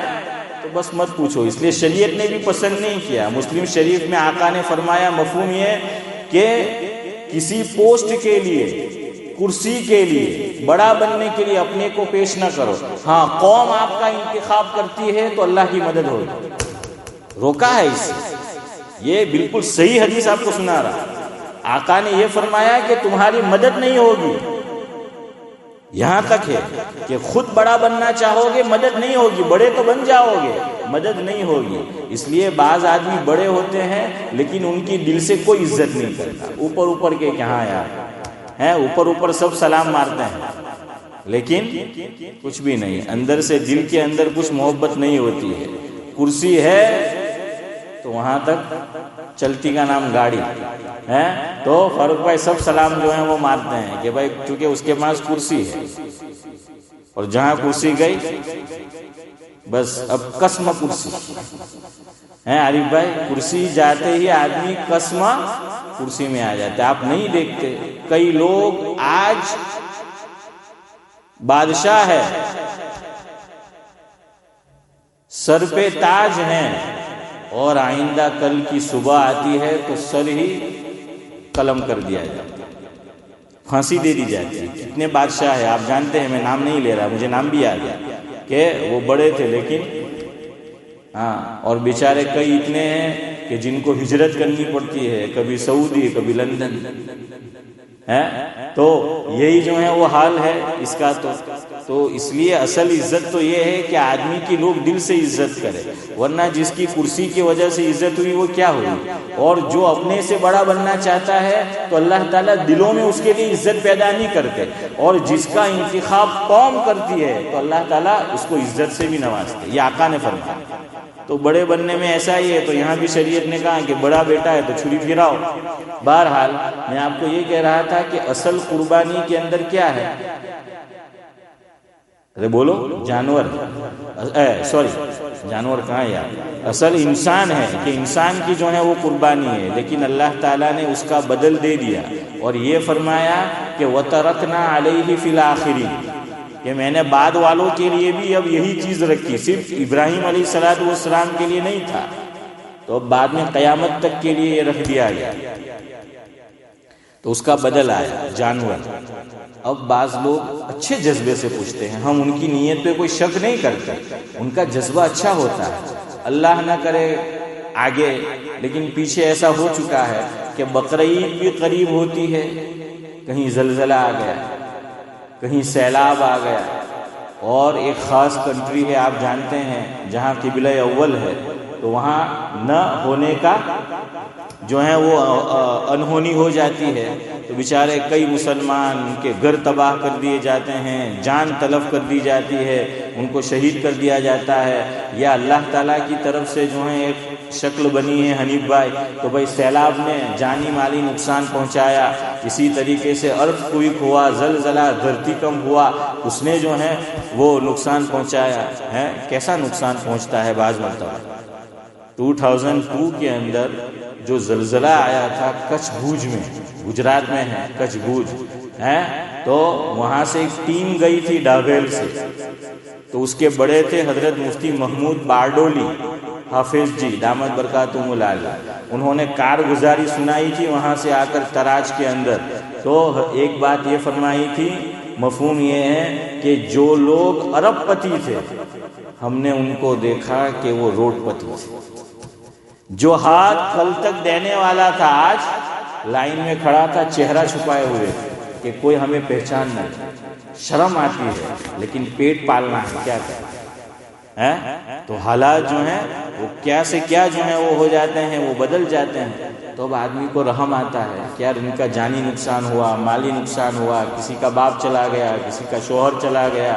تو بس مت پوچھو. اس لیے شریعت نے بھی پسند نہیں کیا. مسلم شریف میں آقا نے فرمایا مفہوم یہ کہ کسی پوسٹ کے لیے، کرسی کے لیے، بڑا بننے کے لیے اپنے کو پیش نہ کرو. ہاں قوم آپ کا انتخاب کرتی ہے تو اللہ کی مدد ہوگی. روکا ہے اس سے. یہ بالکل صحیح حدیث آپ کو سنا رہا. آقا نے یہ فرمایا کہ تمہاری مدد نہیں ہوگی. یہاں تک ہے کہ خود بڑا بننا چاہو گے مدد نہیں ہوگی. بڑے تو بن جاؤ گے، مدد نہیں ہوگی. اس لیے بعض آدمی بڑے ہوتے ہیں لیکن ان کی دل سے کوئی عزت نہیں کرتا. اوپر اوپر کے کہاں یار ہیں، اوپر اوپر سب سلام مارتے ہیں لیکن کچھ بھی نہیں. اندر سے دل کے اندر کچھ محبت نہیں ہوتی ہے. کرسی ہے تو وہاں تک چلتی کا نام گاڑی ہے. تو فاروق بھائی سب سلام جو ہیں وہ مارتے ہیں کہ بھائی چونکہ اس کے پاس کرسی ہے، اور جہاں کرسی گئی بس اب قسم کرسی ہے. عارف بھائی کرسی جاتے ہی آدمی قسم کرسی میں آ جاتا ہے. آپ نہیں دیکھتے کئی لوگ آج بادشاہ ہے، سر پہ تاج ہیں، اور آئندہ کل کی صبح آتی ہے تو سر ہی قلم کر دیا جاتا ہے، پھانسی دے دی جاتی ہے. کتنے بادشاہ ہیں آپ جانتے ہیں، میں نام نہیں لے رہا، مجھے نام بھی یاد ہے کہ وہ بڑے تھے لیکن ہاں. اور بیچارے کئی اتنے ہیں کہ جن کو ہجرت کرنی پڑتی ہے، کبھی سعودی کبھی لندن ہے. تو یہی جو ہے وہ حال ہے اس کا. تو اس لیے اصل عزت تو یہ ہے کہ آدمی کی لوگ دل سے عزت کرے، ورنہ جس کی کرسی کی وجہ سے عزت ہوئی وہ کیا ہوئی. اور جو اپنے سے بڑا بننا چاہتا ہے تو اللہ تعالیٰ دلوں میں اس کے لیے عزت پیدا نہیں کرتے، اور جس کا انتخاب قوم کرتی ہے تو اللہ تعالیٰ اس کو عزت سے بھی نوازتے. یہ آقا نے فرمایا. تو بڑے بننے میں ایسا ہی ہے. تو یہاں بھی شریعت نے کہا کہ بڑا بیٹا ہے تو چھری پھراؤ. بہرحال میں آپ کو یہ کہہ رہا تھا کہ اصل قربانی کے اندر کیا ہے؟ ارے بولو. جانور سوری جانور کہاں ہے یار؟ اصل انسان ہے کہ انسان کی جو ہے وہ قربانی ہے. لیکن اللہ تعالیٰ نے اس کا بدل دے دیا اور یہ فرمایا کہ وَتَرَكْنَا عَلَيْهِ فِي الْآخِرِينَ، کہ میں نے بعد والوں کے لیے بھی اب یہی چیز رکھی. صرف ابراہیم علیہ السلام کے لیے نہیں تھا، تو اب بعد میں قیامت تک کے لیے یہ رکھ دیا گیا. تو اس کا بدل آیا جانور. اب بعض لوگ اچھے جذبے سے پوچھتے ہیں، ہم ان کی نیت پہ کوئی شک نہیں کرتے، ان کا جذبہ اچھا ہوتا ہے. اللہ نہ کرے آگے، لیکن پیچھے ایسا ہو چکا ہے کہ بقرعید بھی قریب ہوتی ہے، کہیں زلزلہ آ گیا، کہیں سیلاب آ گیا، اور ایک خاص کنٹری ہے آپ جانتے ہیں جہاں قبلہ اول ہے، تو وہاں نہ ہونے کا جو ہے وہ انہونی ہو جاتی ہے. تو بیچارے کئی مسلمان ان کے گھر تباہ کر دیے جاتے ہیں، جان تلف کر دی جاتی ہے، ان کو شہید کر دیا جاتا ہے. یا اللہ تعالیٰ کی طرف سے جو ہے ایک شکل بنی ہے حنیف بھائی، تو بھائی سیلاب نے جانی مالی نقصان پہنچایا. اسی طریقے سے ارتھ کوئک ہوا، زلزلہ، دھرتی کمپ ہوا، اس نے جو ہے وہ نقصان پہنچایا ہے. کیسا نقصان پہنچتا ہے بعض مرتبہ. 2002 کے اندر جو زلزلہ آیا تھا کچھ بھوج میں، گجرات میں ہے کچھ بھوج ہے، تو وہاں سے ایک ٹیم گئی تھی ڈابیل سے. تو اس کے بڑے تھے حضرت مفتی محمود باردولی حافظ جی دامت برکاتہم العالیہ. انہوں نے کارگزاری سنائی تھی وہاں سے آ کر تراج کے اندر. تو ایک بات یہ فرمائی تھی، مفہوم یہ ہے کہ جو لوگ ارب پتی تھے ہم نے ان کو دیکھا کہ وہ روڈ پتی تھے. جو ہاتھ کل تک دینے والا تھا آج لائن میں کھڑا تھا چہرہ چھپائے ہوئے کہ کوئی ہمیں پہچان نہ جائے. شرم آتی ہے لیکن پیٹ پالنا ہے، کیا کریں. تو حالات جو ہیں وہ کیا سے کیا جو ہیں وہ ہو جاتے ہیں، وہ بدل جاتے ہیں. تو اب آدمی کو رحم آتا ہے کہ یار ان کا جانی نقصان ہوا، مالی نقصان ہوا، کسی کا باپ چلا گیا، کسی کا شوہر چلا گیا،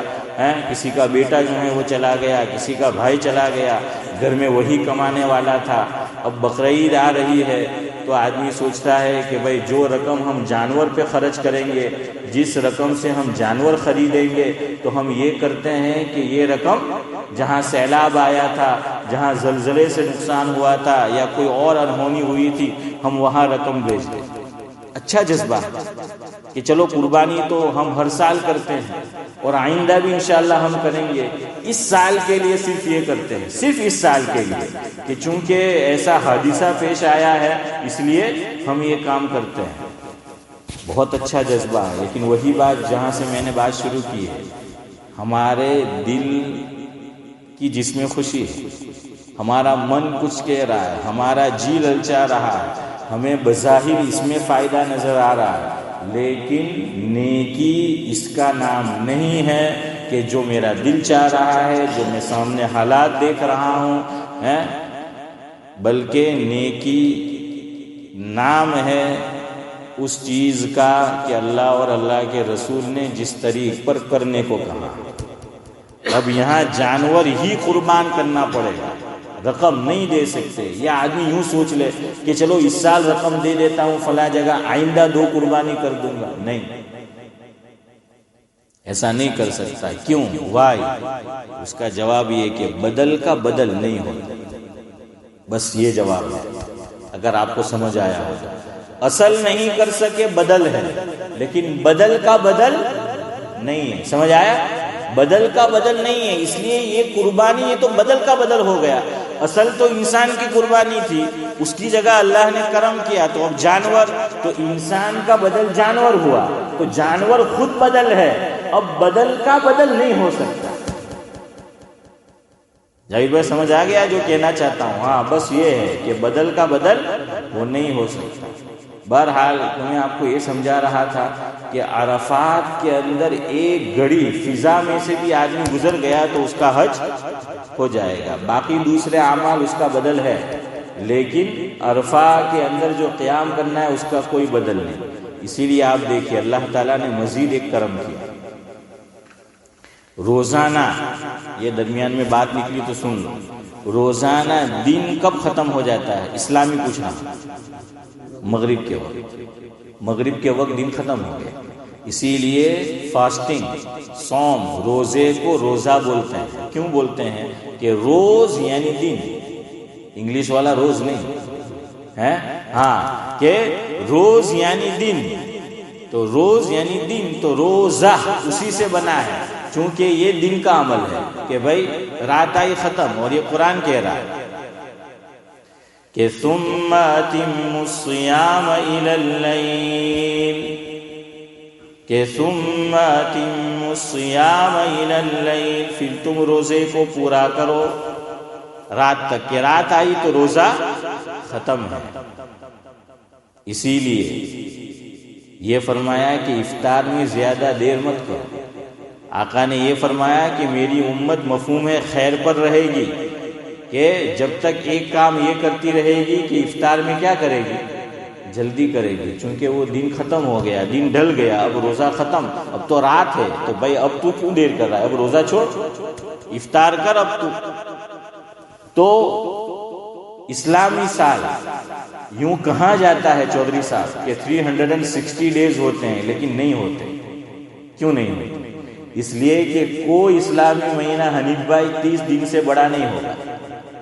کسی کا بیٹا جو ہے وہ چلا گیا، کسی کا بھائی چلا گیا، گھر میں وہی کمانے والا تھا. اب بقرعید آ رہی ہے تو آدمی سوچتا ہے کہ بھائی جو رقم ہم جانور پہ خرچ کریں گے، جس رقم سے ہم جانور خریدیں گے، تو ہم یہ کرتے ہیں کہ یہ رقم جہاں سیلاب آیا تھا، جہاں زلزلے سے نقصان ہوا تھا یا کوئی اور انہونی ہوئی تھی، ہم وہاں رقم بھیج دیں. اچھا جذبہ. کہ چلو قربانی تو ہم ہر سال کرتے ہیں اور آئندہ بھی انشاءاللہ ہم کریں گے، اس سال کے لیے صرف یہ کرتے ہیں، صرف اس سال کے لیے کہ چونکہ ایسا حادثہ پیش آیا ہے اس لیے ہم یہ کام کرتے ہیں۔ بہت اچھا جذبہ ہے، لیکن وہی بات جہاں سے میں نے بات شروع کی ہے، ہمارے دل کی جس میں خوشی ہے، ہمارا من کچھ کہہ رہا ہے، ہمارا جی للچا رہا ہے، ہمیں بظاہر اس میں فائدہ نظر آ رہا ہے، لیکن نیکی اس کا نام نہیں ہے کہ جو میرا دل چاہ رہا ہے، جو میں سامنے حالات دیکھ رہا ہوں، بلکہ نیکی نام ہے اس چیز کا کہ اللہ اور اللہ کے رسول نے جس طریق پر کرنے کو کہا۔ اب یہاں جانور ہی قربان کرنا پڑے گا، رقم نہیں دے سکتے۔ یا آدمی یوں سوچ لے کہ چلو اس سال رقم دے دیتا ہوں فلاں جگہ، آئندہ 2 قربانی کر دوں گا، نہیں، ایسا نہیں کر سکتا۔ کیوں؟ وائی؟ اس کا جواب یہ کہ بدل کا بدل نہیں ہوتا، بس یہ جواب ہے، اگر آپ کو سمجھ آیا ہوگا۔ اصل نہیں کر سکے، بدل ہے، لیکن بدل کا بدل نہیں ہے، سمجھ آیا؟ بدل کا بدل نہیں ہے، اس لیے یہ قربانی یہ تو بدل کا بدل ہو گیا۔ اصل تو انسان کی قربانی تھی، اس کی جگہ اللہ نے کرم کیا، تو اب جانور، تو انسان کا بدل جانور ہوا، تو جانور خود بدل ہے، اب بدل کا بدل نہیں ہو سکتا۔ ظاہر بھائی سمجھ آ گیا جو کہنا چاہتا ہوں؟ ہاں، بس یہ ہے کہ بدل کا بدل وہ نہیں ہو سکتا۔ بہرحال میں آپ کو یہ سمجھا رہا تھا کہ عرفات کے اندر ایک گھڑی فضا میں سے بھی آدمی گزر گیا تو اس کا حج ہو جائے گا، باقی دوسرے اعمال اس کا بدل ہے، لیکن عرفہ کے اندر جو قیام کرنا ہے اس کا کوئی بدل نہیں۔ اسی لیے آپ دیکھیے اللہ تعالیٰ نے مزید ایک کرم کیا، روزانہ، یہ درمیان میں بات نکلی تو سن لو، روزانہ دن کب ختم ہو جاتا ہے؟ اسلامی پوچھنا، مغرب کے وقت دن ختم ہو گیا۔ اسی لیے فاسٹنگ، صوم، روزے کو روزہ بولتے ہیں۔ کیوں بولتے ہیں؟ کہ روز یعنی دن، انگلش والا روز نہیں ہے، ہاں، کہ روز یعنی دن، تو روز یعنی دن، تو روزہ اسی سے بنا ہے، چونکہ یہ دن کا عمل ہے کہ بھائی رات آئی ختم، اور یہ قرآن کہہ رہا ہے کہ ثم اتم الصیام الی اللیل، کہ ثم اتم الصیام الی اللیل، پھر تم روزے کو پورا کرو رات تک، کہ رات آئی تو روزہ ختم ہے۔ اسی لیے یہ فرمایا کہ افطار میں زیادہ دیر مت کرو۔ آقا نے یہ فرمایا کہ میری امت مفہوم خیر پر رہے گی، کہ جب تک ایک کام یہ کرتی رہے گی کہ افطار میں کیا کرے گی؟ جلدی کرے گی، چونکہ وہ دن ختم ہو گیا، دن ڈھل گیا، اب روزہ ختم، اب تو رات ہے، تو بھائی اب تو کیوں دیر کر رہا ہے؟ اب روزہ چھوڑ، افطار کر اب تو اسلامی سال یوں کہا جاتا ہے چودھری صاحب کہ 360 ڈیز ہوتے ہیں، لیکن نہیں ہوتے۔ کیوں نہیں ہوتے؟ اس لیے کہ کوئی اسلامی مہینہ حنیف بھائی 30 دن سے بڑا نہیں ہوگا،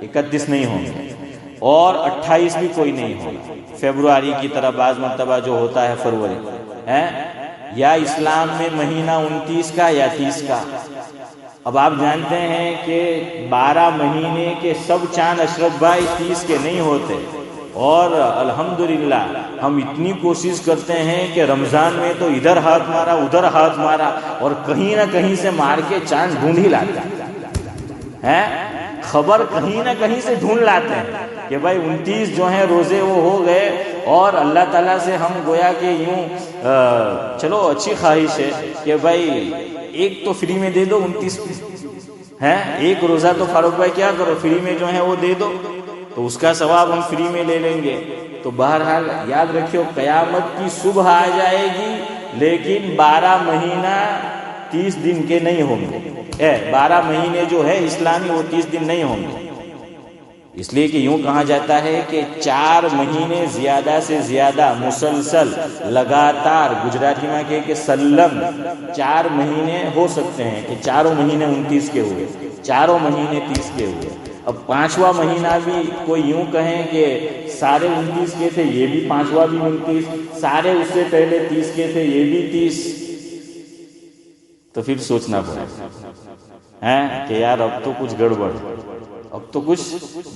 31 نہیں ہوں گے، اور 28 بھی کوئی نہیں ہوگا، فیبروری کی طرح بعض مرتبہ جو ہوتا ہے فروری ہے، یا اسلام میں مہینہ 29 کا یا 30 کا۔ اب آپ جانتے ہیں کہ 12 مہینے کے سب چاند اشرف بھائی 30 کے نہیں ہوتے، اور الحمدللہ ہم اتنی کوشش کرتے ہیں کہ رمضان میں تو ادھر ہاتھ مارا ادھر ہاتھ مارا، اور کہیں نہ کہیں سے مار کے چاند ڈھونڈ ہی لاتے ہیں، خبر کہیں نہ کہیں سے ڈھونڈ لاتے ہیں کہ بھائی 29 جو ہیں روزے وہ ہو گئے، اور اللہ تعالیٰ سے ہم گویا کہ یوں چلو اچھی خواہش ہے کہ بھائی ایک تو فری میں دے دو 29 ہے، ایک روزہ تو فاروق بھائی کیا کرو فری میں جو ہے وہ دے دو، تو اس کا ثواب ہم فری میں لے لیں گے۔ تو بہرحال یاد رکھیو قیامت کی صبح آ جائے گی، لیکن 12 مہینہ 30 دن کے نہیں ہوں گے، 12 مہینے جو ہے اسلامی وہ 30 دن نہیں ہوں گے، اس لیے کہ یوں کہا جاتا ہے کہ 4 مہینے زیادہ سے زیادہ مسلسل لگاتار، گجراتی میں کہ سلم 4 مہینے ہو سکتے ہیں کہ چاروں مہینے 29 کے ہوئے، چاروں مہینے 30 کے ہوئے، اب 5واں مہینہ بھی کوئی یوں کہیں کہ سارے 29 کے تھے، یہ بھی 5واں بھی 29، سارے اس سے پہلے 30 کے تھے، یہ بھی 30، تو پھر سوچنا پڑے کہ یار اب تو کچھ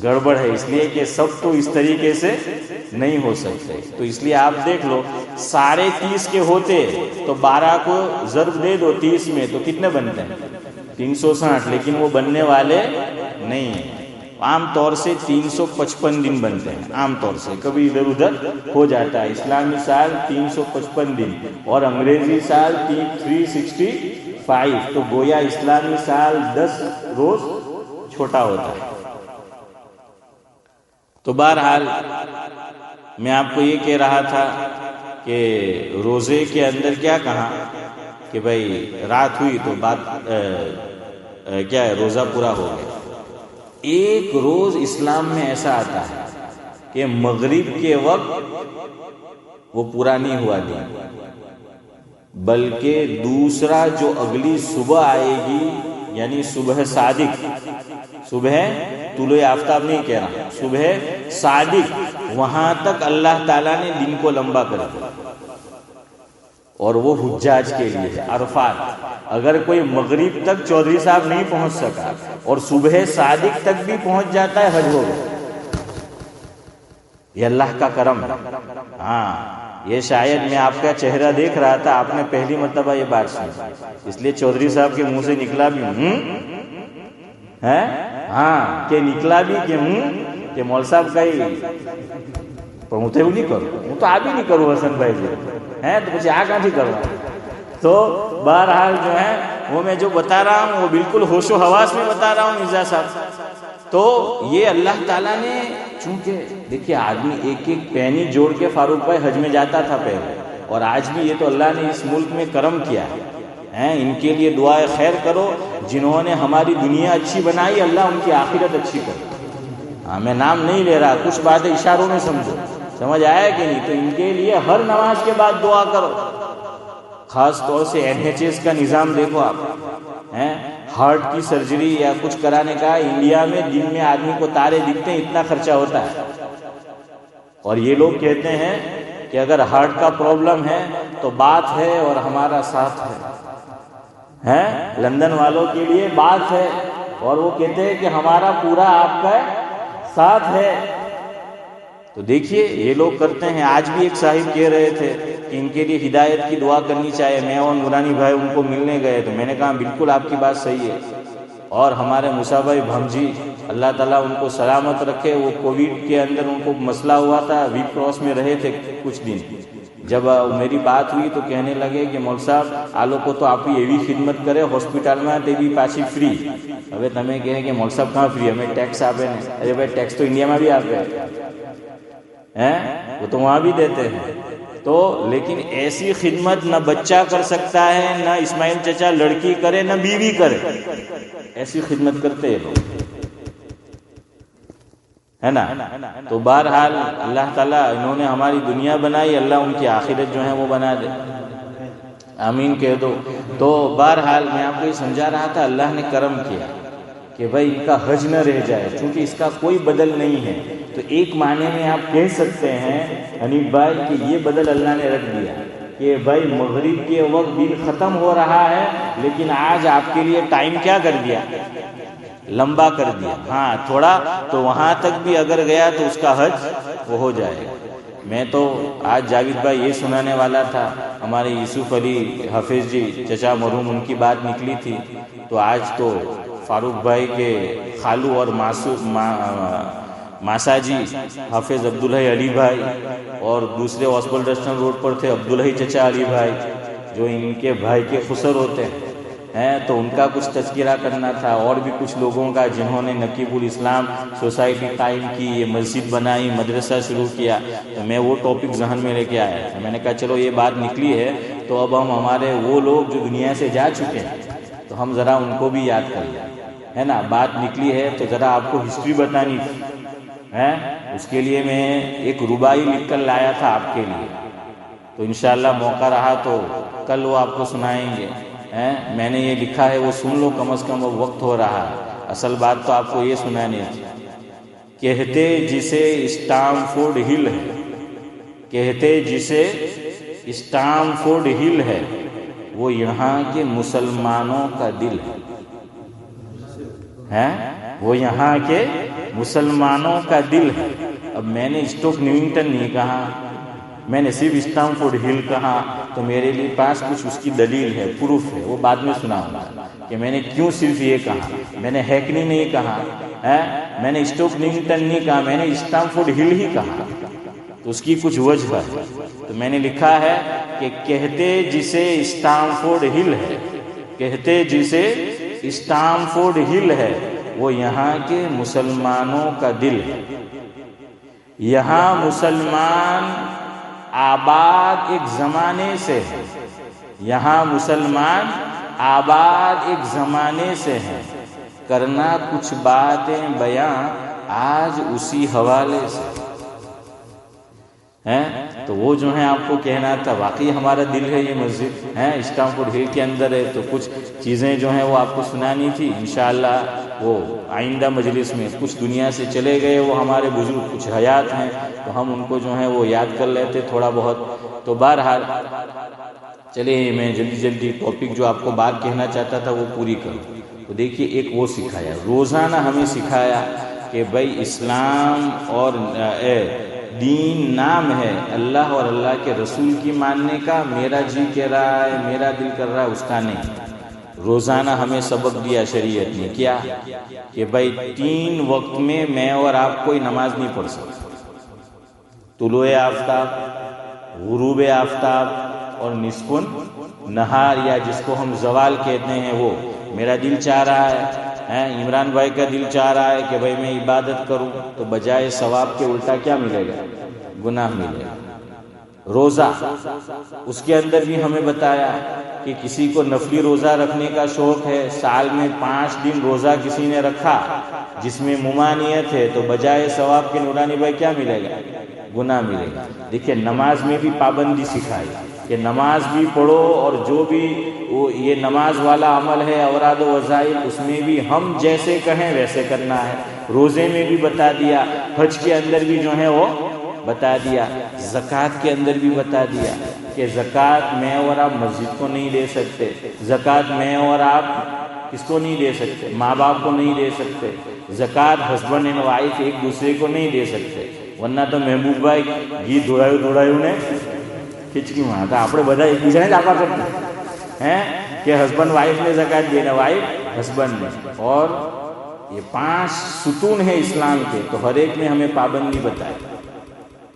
گڑبڑ ہے، اس لیے کہ سب تو اس طریقے سے نہیں ہو سکتے۔ تو اس لیے آپ دیکھ لو، سارے 30 کے ہوتے تو 12 کو ضرب دے دو 30 میں تو کتنے بنتے ہیں؟ 360، لیکن وہ بننے والے نہیں ہیں۔ عام طور سے 355 دن بنتے ہیں، عام طور سے، کبھی ادھر ادھر ہو جاتا ہے۔ اسلامی سال 355 دن اور انگریزی سال 365، تو گویا اسلامی سال 10 روز چھوٹا ہوتا ہے۔ تو بہرحال میں آپ کو یہ کہہ رہا تھا کہ روزے کے اندر کیا کہا کہ بھائی رات ہوئی تو بات کیا ہے، روزہ پورا ہو گیا۔ ایک روز اسلام میں ایسا آتا ہے کہ مغرب کے وقت وہ پورا نہیں ہوا دن، بلکہ دوسرا جو اگلی صبح آئے گی، یعنی صبح صادق، صبح طلوع آفتاب نہیں کہہ رہا، صبح صادق، وہاں تک اللہ تعالیٰ نے دن کو لمبا کر دیا، اور وہ حجاج کے لیے ہے عرفات۔ اگر کوئی مغرب تک چودھری صاحب نہیں پہنچ سکا اور صبح صادق تک بھی پہنچ جاتا ہے، حج ہو گیا۔ یہ اللہ کا کرم ہے۔ ہاں، یہ شاید میں آپ کا چہرہ دیکھ رہا تھا، آپ نے پہلی مرتبہ یہ بات سنی، اس لیے چودھری صاحب کے منہ سے نکلا بھی ہے، ہاں کہ نکلا بھی کہ مول صاحب کا ہی پہنچے بھی نہیں کرو، وہ تو آپ ہی نہیں کرو حسن بھائی جی ہیں، تو کچھ کہاں تھی کرو۔ تو بہرحال جو ہے وہ میں جو بتا رہا ہوں وہ بالکل ہوش و حواس میں بتا رہا ہوں مرزا صاحب۔ تو یہ اللہ تعالیٰ نے، چونکہ دیکھیے آدمی ایک ایک پینی جوڑ کے فاروق بھائی حج میں جاتا تھا پہلے، اور آج بھی یہ تو اللہ نے اس ملک میں کرم کیا ہے۔ ان کے لیے دعائے خیر کرو، جنہوں نے ہماری دنیا اچھی بنائی، اللہ ان کی آخرت اچھی کرے۔ ہاں، میں نام نہیں لے رہا، کچھ باتیں اشاروں میں سمجھو، سمجھ آیا کہ نہیں؟ تو ان کے لیے ہر نماز کے بعد دعا کرو۔ خاص طور سے NHS کا نظام دیکھو آپ، ہارٹ کی سرجری یا کچھ کرانے کا انڈیا میں دن میں آدمی کو تارے دکھتے ہیں، اتنا خرچہ ہوتا ہے۔ اور یہ لوگ کہتے ہیں کہ اگر ہارٹ کا پرابلم ہے تو بات ہے اور ہمارا ساتھ ہے، لندن والوں کے لیے بات ہے، اور وہ کہتے ہیں کہ ہمارا پورا آپ کا ساتھ ہے۔ تو دیکھیے یہ لوگ کرتے ہیں۔ آج بھی ایک صاحب کہہ رہے تھے کہ ان کے لیے ہدایت کی دعا کرنی چاہیے، میں اور نورانی بھائی ان کو ملنے گئے تو میں نے کہا بالکل آپ کی بات صحیح ہے۔ اور ہمارے موسیٰ بھائی بھمجی، اللہ تعالیٰ ان کو سلامت رکھے، وہ کووڈ کے اندر ان کو مسئلہ ہوا تھا، ویک کراس میں رہے تھے کچھ دن۔ جب میری بات ہوئی تو کہنے لگے کہ مول صاحب آلو کو تو آپ ایوی خدمت کرے ہاسپٹل میں تے بھی پاچی فری۔ હવે તમે કહે کہ مول صاحب کہاں فری، ہمیں ٹیکس આપે ને۔ ارے بھائی ٹیکس تو انڈیا میں بھی આપے ہیں، وہ تو وہاں بھی دیتے ہیں۔ تو لیکن ایسی خدمت نہ بچہ کر سکتا ہے، نہ اسماعیل چچا لڑکی کرے، نہ بیوی کرے، ایسی خدمت کرتے ہیں لوگ، ہے نا۔ تو بہرحال اللہ تعالیٰ، انہوں نے ہماری دنیا بنائی، اللہ ان کی آخرت جو ہے وہ بنا دے، آمین کہہ دو۔ تو بہرحال میں آپ کو یہ سمجھا رہا تھا، اللہ نے کرم کیا کہ بھائی ان کا حج نہ رہ جائے، چونکہ اس کا کوئی بدل نہیں ہے۔ تو ایک معنی میں آپ کہہ سکتے ہیں حنیف بھائی کہ یہ بدل اللہ نے رکھ دیا کہ بھائی مغرب کے وقت دن ختم ہو رہا ہے، لیکن آج آپ کے لیے ٹائم کیا کر دیا، لمبا کر دیا۔ ہاں تھوڑا تو وہاں تک بھی اگر گیا تو اس کا حج وہ ہو جائے گا۔ میں تو آج جاوید بھائی یہ سنانے والا تھا، ہمارے یوسف علی حافظ جی چچا مرحوم، ان کی بات نکلی تھی، تو آج تو فاروق بھائی کے خالو اور ماسا جی حافظ عبدالحی علی بھائی، اور دوسرے ہاسپٹل ریسٹورنٹ روڈ پر تھے عبدالحی چچا علی بھائی، جو ان کے بھائی کے خسر ہوتے ہیں، تو ان کا کچھ تذکرہ کرنا تھا، اور بھی کچھ لوگوں کا جنہوں نے نقیب الاسلام سوسائٹی قائم کی، یہ مسجد بنائی، مدرسہ شروع کیا۔ تو میں وہ ٹاپک ذہن میں لے کے آیا تھا، میں نے کہا چلو یہ بات نکلی ہے تو اب ہم ہمارے وہ لوگ جو دنیا سے جا چکے ہیں تو ہم ذرا ان کو بھی یاد کر لیں، ہے نا۔ بات نکلی ہے تو ذرا آپ کو ہسٹری بتانی تھی، اس کے لیے میں ایک ربائی لکھ کر لایا تھا آپ کے لیے، تو انشاءاللہ موقع رہا تو کل وہ آپ کو سنائیں گے۔ میں نے یہ لکھا ہے وہ سن لو، کم از کم وہ وقت ہو رہا ہے۔ اصل بات تو آپ کو یہ سنانی تھی. کہتے جسے اسٹامفورڈ ہل ہے، کہتے جسے اسٹامفورڈ ہل ہے، وہ یہاں کے مسلمانوں کا دل ہے، وہ یہاں کے مسلمانوں کا دل ہے. اب میں نے اسٹوک نیوٹن نہیں کہا، میں نے صرف اسٹامفورڈ ہل کہا، تو میرے لیے پاس کچھ اس کی دلیل ہے، پروف ہے، وہ بعد میں سناؤں گا کہ میں نے کیوں صرف یہ کہا. میں نے ہیکنی نہیں کہا، میں نے اسٹوک نیوٹن نہیں کہا، میں نے اسٹامفورڈ ہل ہی کہا، تو اس کی کچھ وجہ ہے. تو میں نے لکھا ہے کہ کہتے جسے اسٹامفورڈ ہل ہے، کہتے جسے اسٹامفورڈ ہل ہے، وہ یہاں کے مسلمانوں کا دل ہے. یہاں مسلمان آباد ایک زمانے سے ہے، یہاں مسلمان آباد ایک زمانے سے ہیں، کرنا کچھ باتیں بیاں آج اسی حوالے سے ہیں. تو وہ جو ہے آپ کو کہنا تھا، واقعی ہمارا دل ہے یہ مسجد ہے، اسٹامفورڈ ہل کے اندر ہے. تو کچھ چیزیں جو ہیں وہ آپ کو سنانی تھی. انشاءاللہ وہ آئندہ مجلس میں، کچھ دنیا سے چلے گئے وہ ہمارے بزرگ، کچھ حیات ہیں، تو ہم ان کو جو ہے وہ یاد کر لیتے تھوڑا بہت. تو بہرحال چلیے میں جلدی جلدی ٹاپک جو آپ کو بات کہنا چاہتا تھا وہ پوری کروں. تو دیکھیے ایک وہ سکھایا، روزانہ ہمیں سکھایا کہ بھائی اسلام اور دین نام ہے اللہ اور اللہ کے رسول کی ماننے کا. میرا جی کہہ رہا ہے، میرا دل کر رہا ہے، اس کا نہیں. روزانہ ہمیں سبق دیا شریعت نے، کیا کہ بھائی 3 وقت میں اور آپ کوئی نماز نہیں پڑھ سکتے. طلوع آفتاب، غروب آفتاب اور نصف نہار، یا جس کو ہم زوال کہتے ہیں، وہ میرا دل چاہ رہا ہے، عمران بھائی کا دل چاہ رہا ہے کہ بھائی میں عبادت کروں، تو بجائے ثواب کے الٹا کیا ملے گا؟ گناہ ملے گا. روزہ، اس کے اندر بھی ہمیں بتایا کہ کسی کو نفلی روزہ رکھنے کا شوق ہے، سال میں 5 دن روزہ کسی نے رکھا جس میں ممانعت ہے، تو بجائے ثواب کے نورانی بھائی کیا ملے گا؟ گناہ ملے گا. دیکھیں نماز میں بھی پابندی سکھائی کہ نماز بھی پڑھو، اور جو بھی یہ نماز والا عمل ہے اوراد و وظائف، اس میں بھی ہم جیسے کہیں ویسے کرنا ہے. روزے میں بھی بتا دیا، حج کے اندر بھی جو ہے وہ بتا دیا، زکوٰۃ کے اندر بھی بتا دیا کہ زکوٰۃ میں اور آپ مسجد کو نہیں دے سکتے، زکوٰۃ میں اور آپ کس کو نہیں دے سکتے؟ ماں باپ کو نہیں دے سکتے. زکوٰۃ ہسبینڈ اینڈ وائف ایک دوسرے کو نہیں دے سکتے، ورنہ تو محبوب بھائی گیت دھوڑاયું نے کھچکی માં તો આપણે બધા એકબીજાને જ આપવા કરતા ہیں کہ ہسبینڈ وائف نے زکوٰۃ دینا، وائف ہسبینڈ نے. اور یہ 5 ستون ہیں اسلام کے، تو ہر ایک میں ہمیں پابندی بتائی.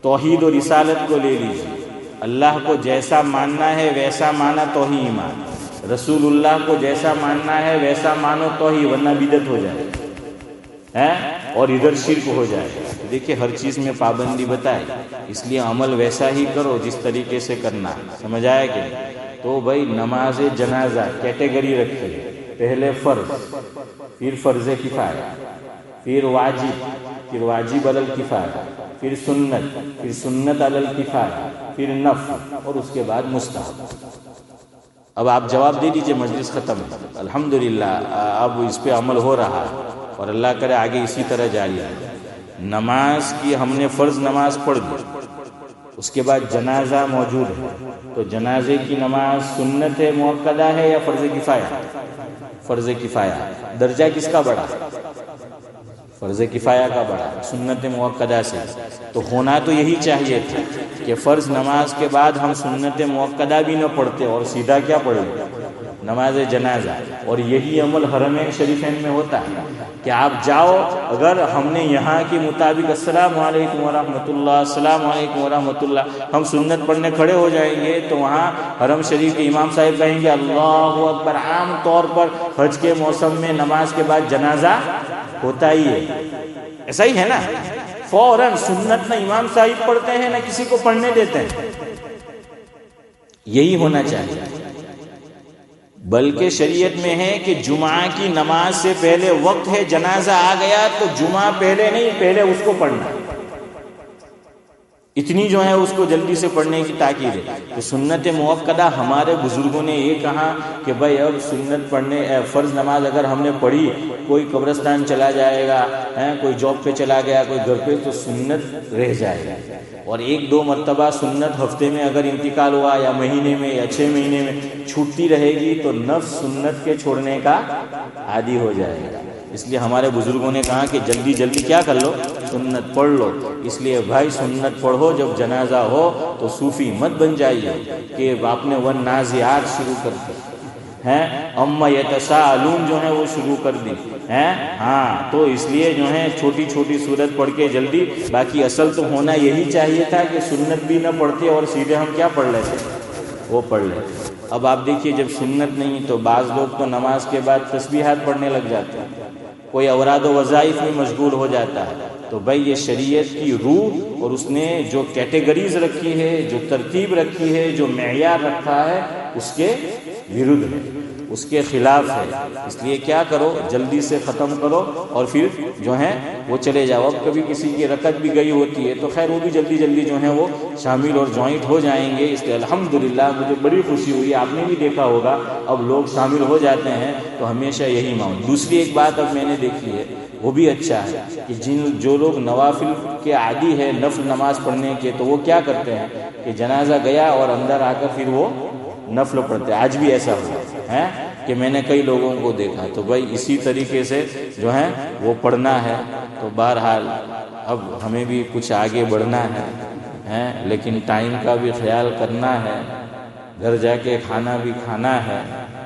توحید و رسالت کو لے لیجیے، اللہ کو جیسا ماننا ہے ویسا مانا تو ہی ایمان، رسول اللہ کو جیسا ماننا ہے ویسا مانو تو ہی، ورنہ بدعت ہو جائے اور ادھر شرک ہو جائے. دیکھیے ہر چیز میں پابندی بتائے، اس لیے عمل ویسا ہی کرو جس طریقے سے کرنا. سمجھ آیا کہ تو بھائی نماز جنازہ کیٹیگری رکھی ہے، پہلے فرض، پھر فرض کفایہ، پھر واجب، پھر واجب علی الکفایہ، پھر سنت، پھر سنت علی الکفایہ، پھر نفل، اور اس کے بعد مستحب. اب آپ جواب دے دیجئے، مجلس ختم. الحمدللہ اب اس پہ عمل ہو رہا ہے، اور اللہ کرے آگے اسی طرح جاری ہے. نماز کی ہم نے فرض نماز پڑھ دی، اس کے بعد جنازہ موجود ہے، تو جنازے کی نماز سنت مؤکدہ ہے یا فرض کفایہ؟ فرض کفایہ. درجہ کس کا بڑا؟ فرض کفایہ کا بڑا، سنت مؤکدہ سے. تو ہونا تو یہی چاہیے تھا کہ فرض نماز کے بعد ہم سنت مؤکدہ بھی نہ پڑھتے اور سیدھا کیا پڑھیں؟ نماز جنازہ. اور یہی عمل حرمین شریفین میں ہوتا ہے کہ آپ جاؤ، اگر ہم نے یہاں کے مطابق السلام علیکم ورحمۃ اللہ، السلام علیکم ورحمۃ اللہ، ہم سنت پڑھنے کھڑے ہو جائیں گے، تو وہاں حرم شریف کے امام صاحب کہیں گے اللہ اکبر. عام طور پر حج کے موسم میں نماز کے بعد جنازہ ہوتا ہی ہے، ایسا ہی ہے نا. فوراً سنت نہ امام صاحب پڑھتے ہیں نہ کسی کو پڑھنے دیتے ہیں. یہی ہونا چاہیے. بلکہ شریعت میں ہے کہ جمعہ کی نماز سے پہلے وقت ہے، جنازہ آ گیا تو جمعہ پہلے نہیں، پہلے اس کو پڑھنا. اتنی جو ہے اس کو جلدی سے پڑھنے کی تاکید ہے. تو سنت مؤکدہ ہمارے بزرگوں نے یہ کہا کہ بھائی اب سنت پڑھنے فرض نماز اگر ہم نے پڑھی، کوئی قبرستان چلا جائے گا، کوئی جاب پہ چلا گیا، کوئی گھر پہ، تو سنت رہ جائے گا. اور 1-2 مرتبہ سنت ہفتے میں اگر انتقال ہوا یا مہینے میں یا 6 مہینے میں چھوٹتی رہے گی تو نفس سنت کے چھوڑنے کا عادی ہو جائے گا. اس لیے ہمارے بزرگوں نے کہا کہ جلدی جلدی کیا کر لو، سنت پڑھ لو. اس لیے بھائی سنت پڑھو، جب جنازہ ہو تو صوفی مت بن جائیے کہ آپ نے والنازعات شروع کر دی ہیں، اما یتساءلون جو ہے وہ شروع کر دی ہیں. ہاں تو اس لیے جو ہے چھوٹی چھوٹی صورت پڑھ کے جلدی. باقی اصل تو ہونا یہی چاہیے تھا کہ سنت بھی نہ پڑھتے اور سیدھے ہم کیا پڑھ لیتے، وہ پڑھ لیتے. اب آپ دیکھیے جب سنت نہیں تو بعض لوگ تو نماز کے بعد تسبیحات پڑھنے لگ جاتے ہیں، کوئی اوراد و وظائف میں مشغول ہو جاتا ہے. تو بھائی یہ شریعت کی روح اور اس نے جو کیٹیگریز رکھی ہے، جو ترتیب رکھی ہے، جو معیار رکھا ہے، اس کے ورد ہے، اس کے خلاف ہے. اس لیے کیا کرو، جلدی سے ختم کرو اور پھر جو ہے وہ چلے جاؤ. اب کبھی کسی کی رکعت بھی گئی ہوتی ہے تو خیر وہ بھی جلدی جلدی جو ہے وہ شامل اور جوائنٹ ہو جائیں گے. اس لیے الحمدللہ مجھے بڑی خوشی ہوئی، آپ نے بھی دیکھا ہوگا اب لوگ شامل ہو جاتے ہیں. تو ہمیشہ یہی مانو. دوسری ایک بات اب میں نے دیکھی ہے، وہ بھی اچھا ہے کہ جو لوگ نوافل کے عادی ہے نفل نماز پڑھنے کے، تو وہ کیا کرتے ہیں کہ جنازہ گیا اور اندر آ کر پھر وہ نفل پڑھتے. آج بھی ایسا ہوا ہے کہ میں نے کئی لوگوں کو دیکھا. تو بھائی اسی طریقے سے جو ہے وہ پڑھنا ہے. تو بہرحال اب ہمیں بھی کچھ آگے بڑھنا ہے، لیکن ٹائم کا بھی خیال کرنا ہے، گھر جا کے کھانا بھی کھانا ہے.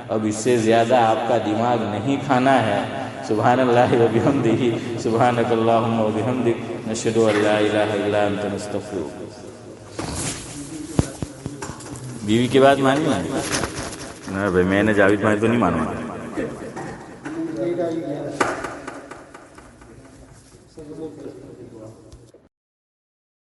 اب اس سے زیادہ آپ کا دماغ نہیں کھانا ہے. سبحان اللہ و بحمدہ، سبحانک اللہم و بحمدک، نشہد ان لا الہ الا انت نستغفرک. بیوی کی بات مانی نا بھائی، میں نے جاوید بھائی تو نہیں مانا.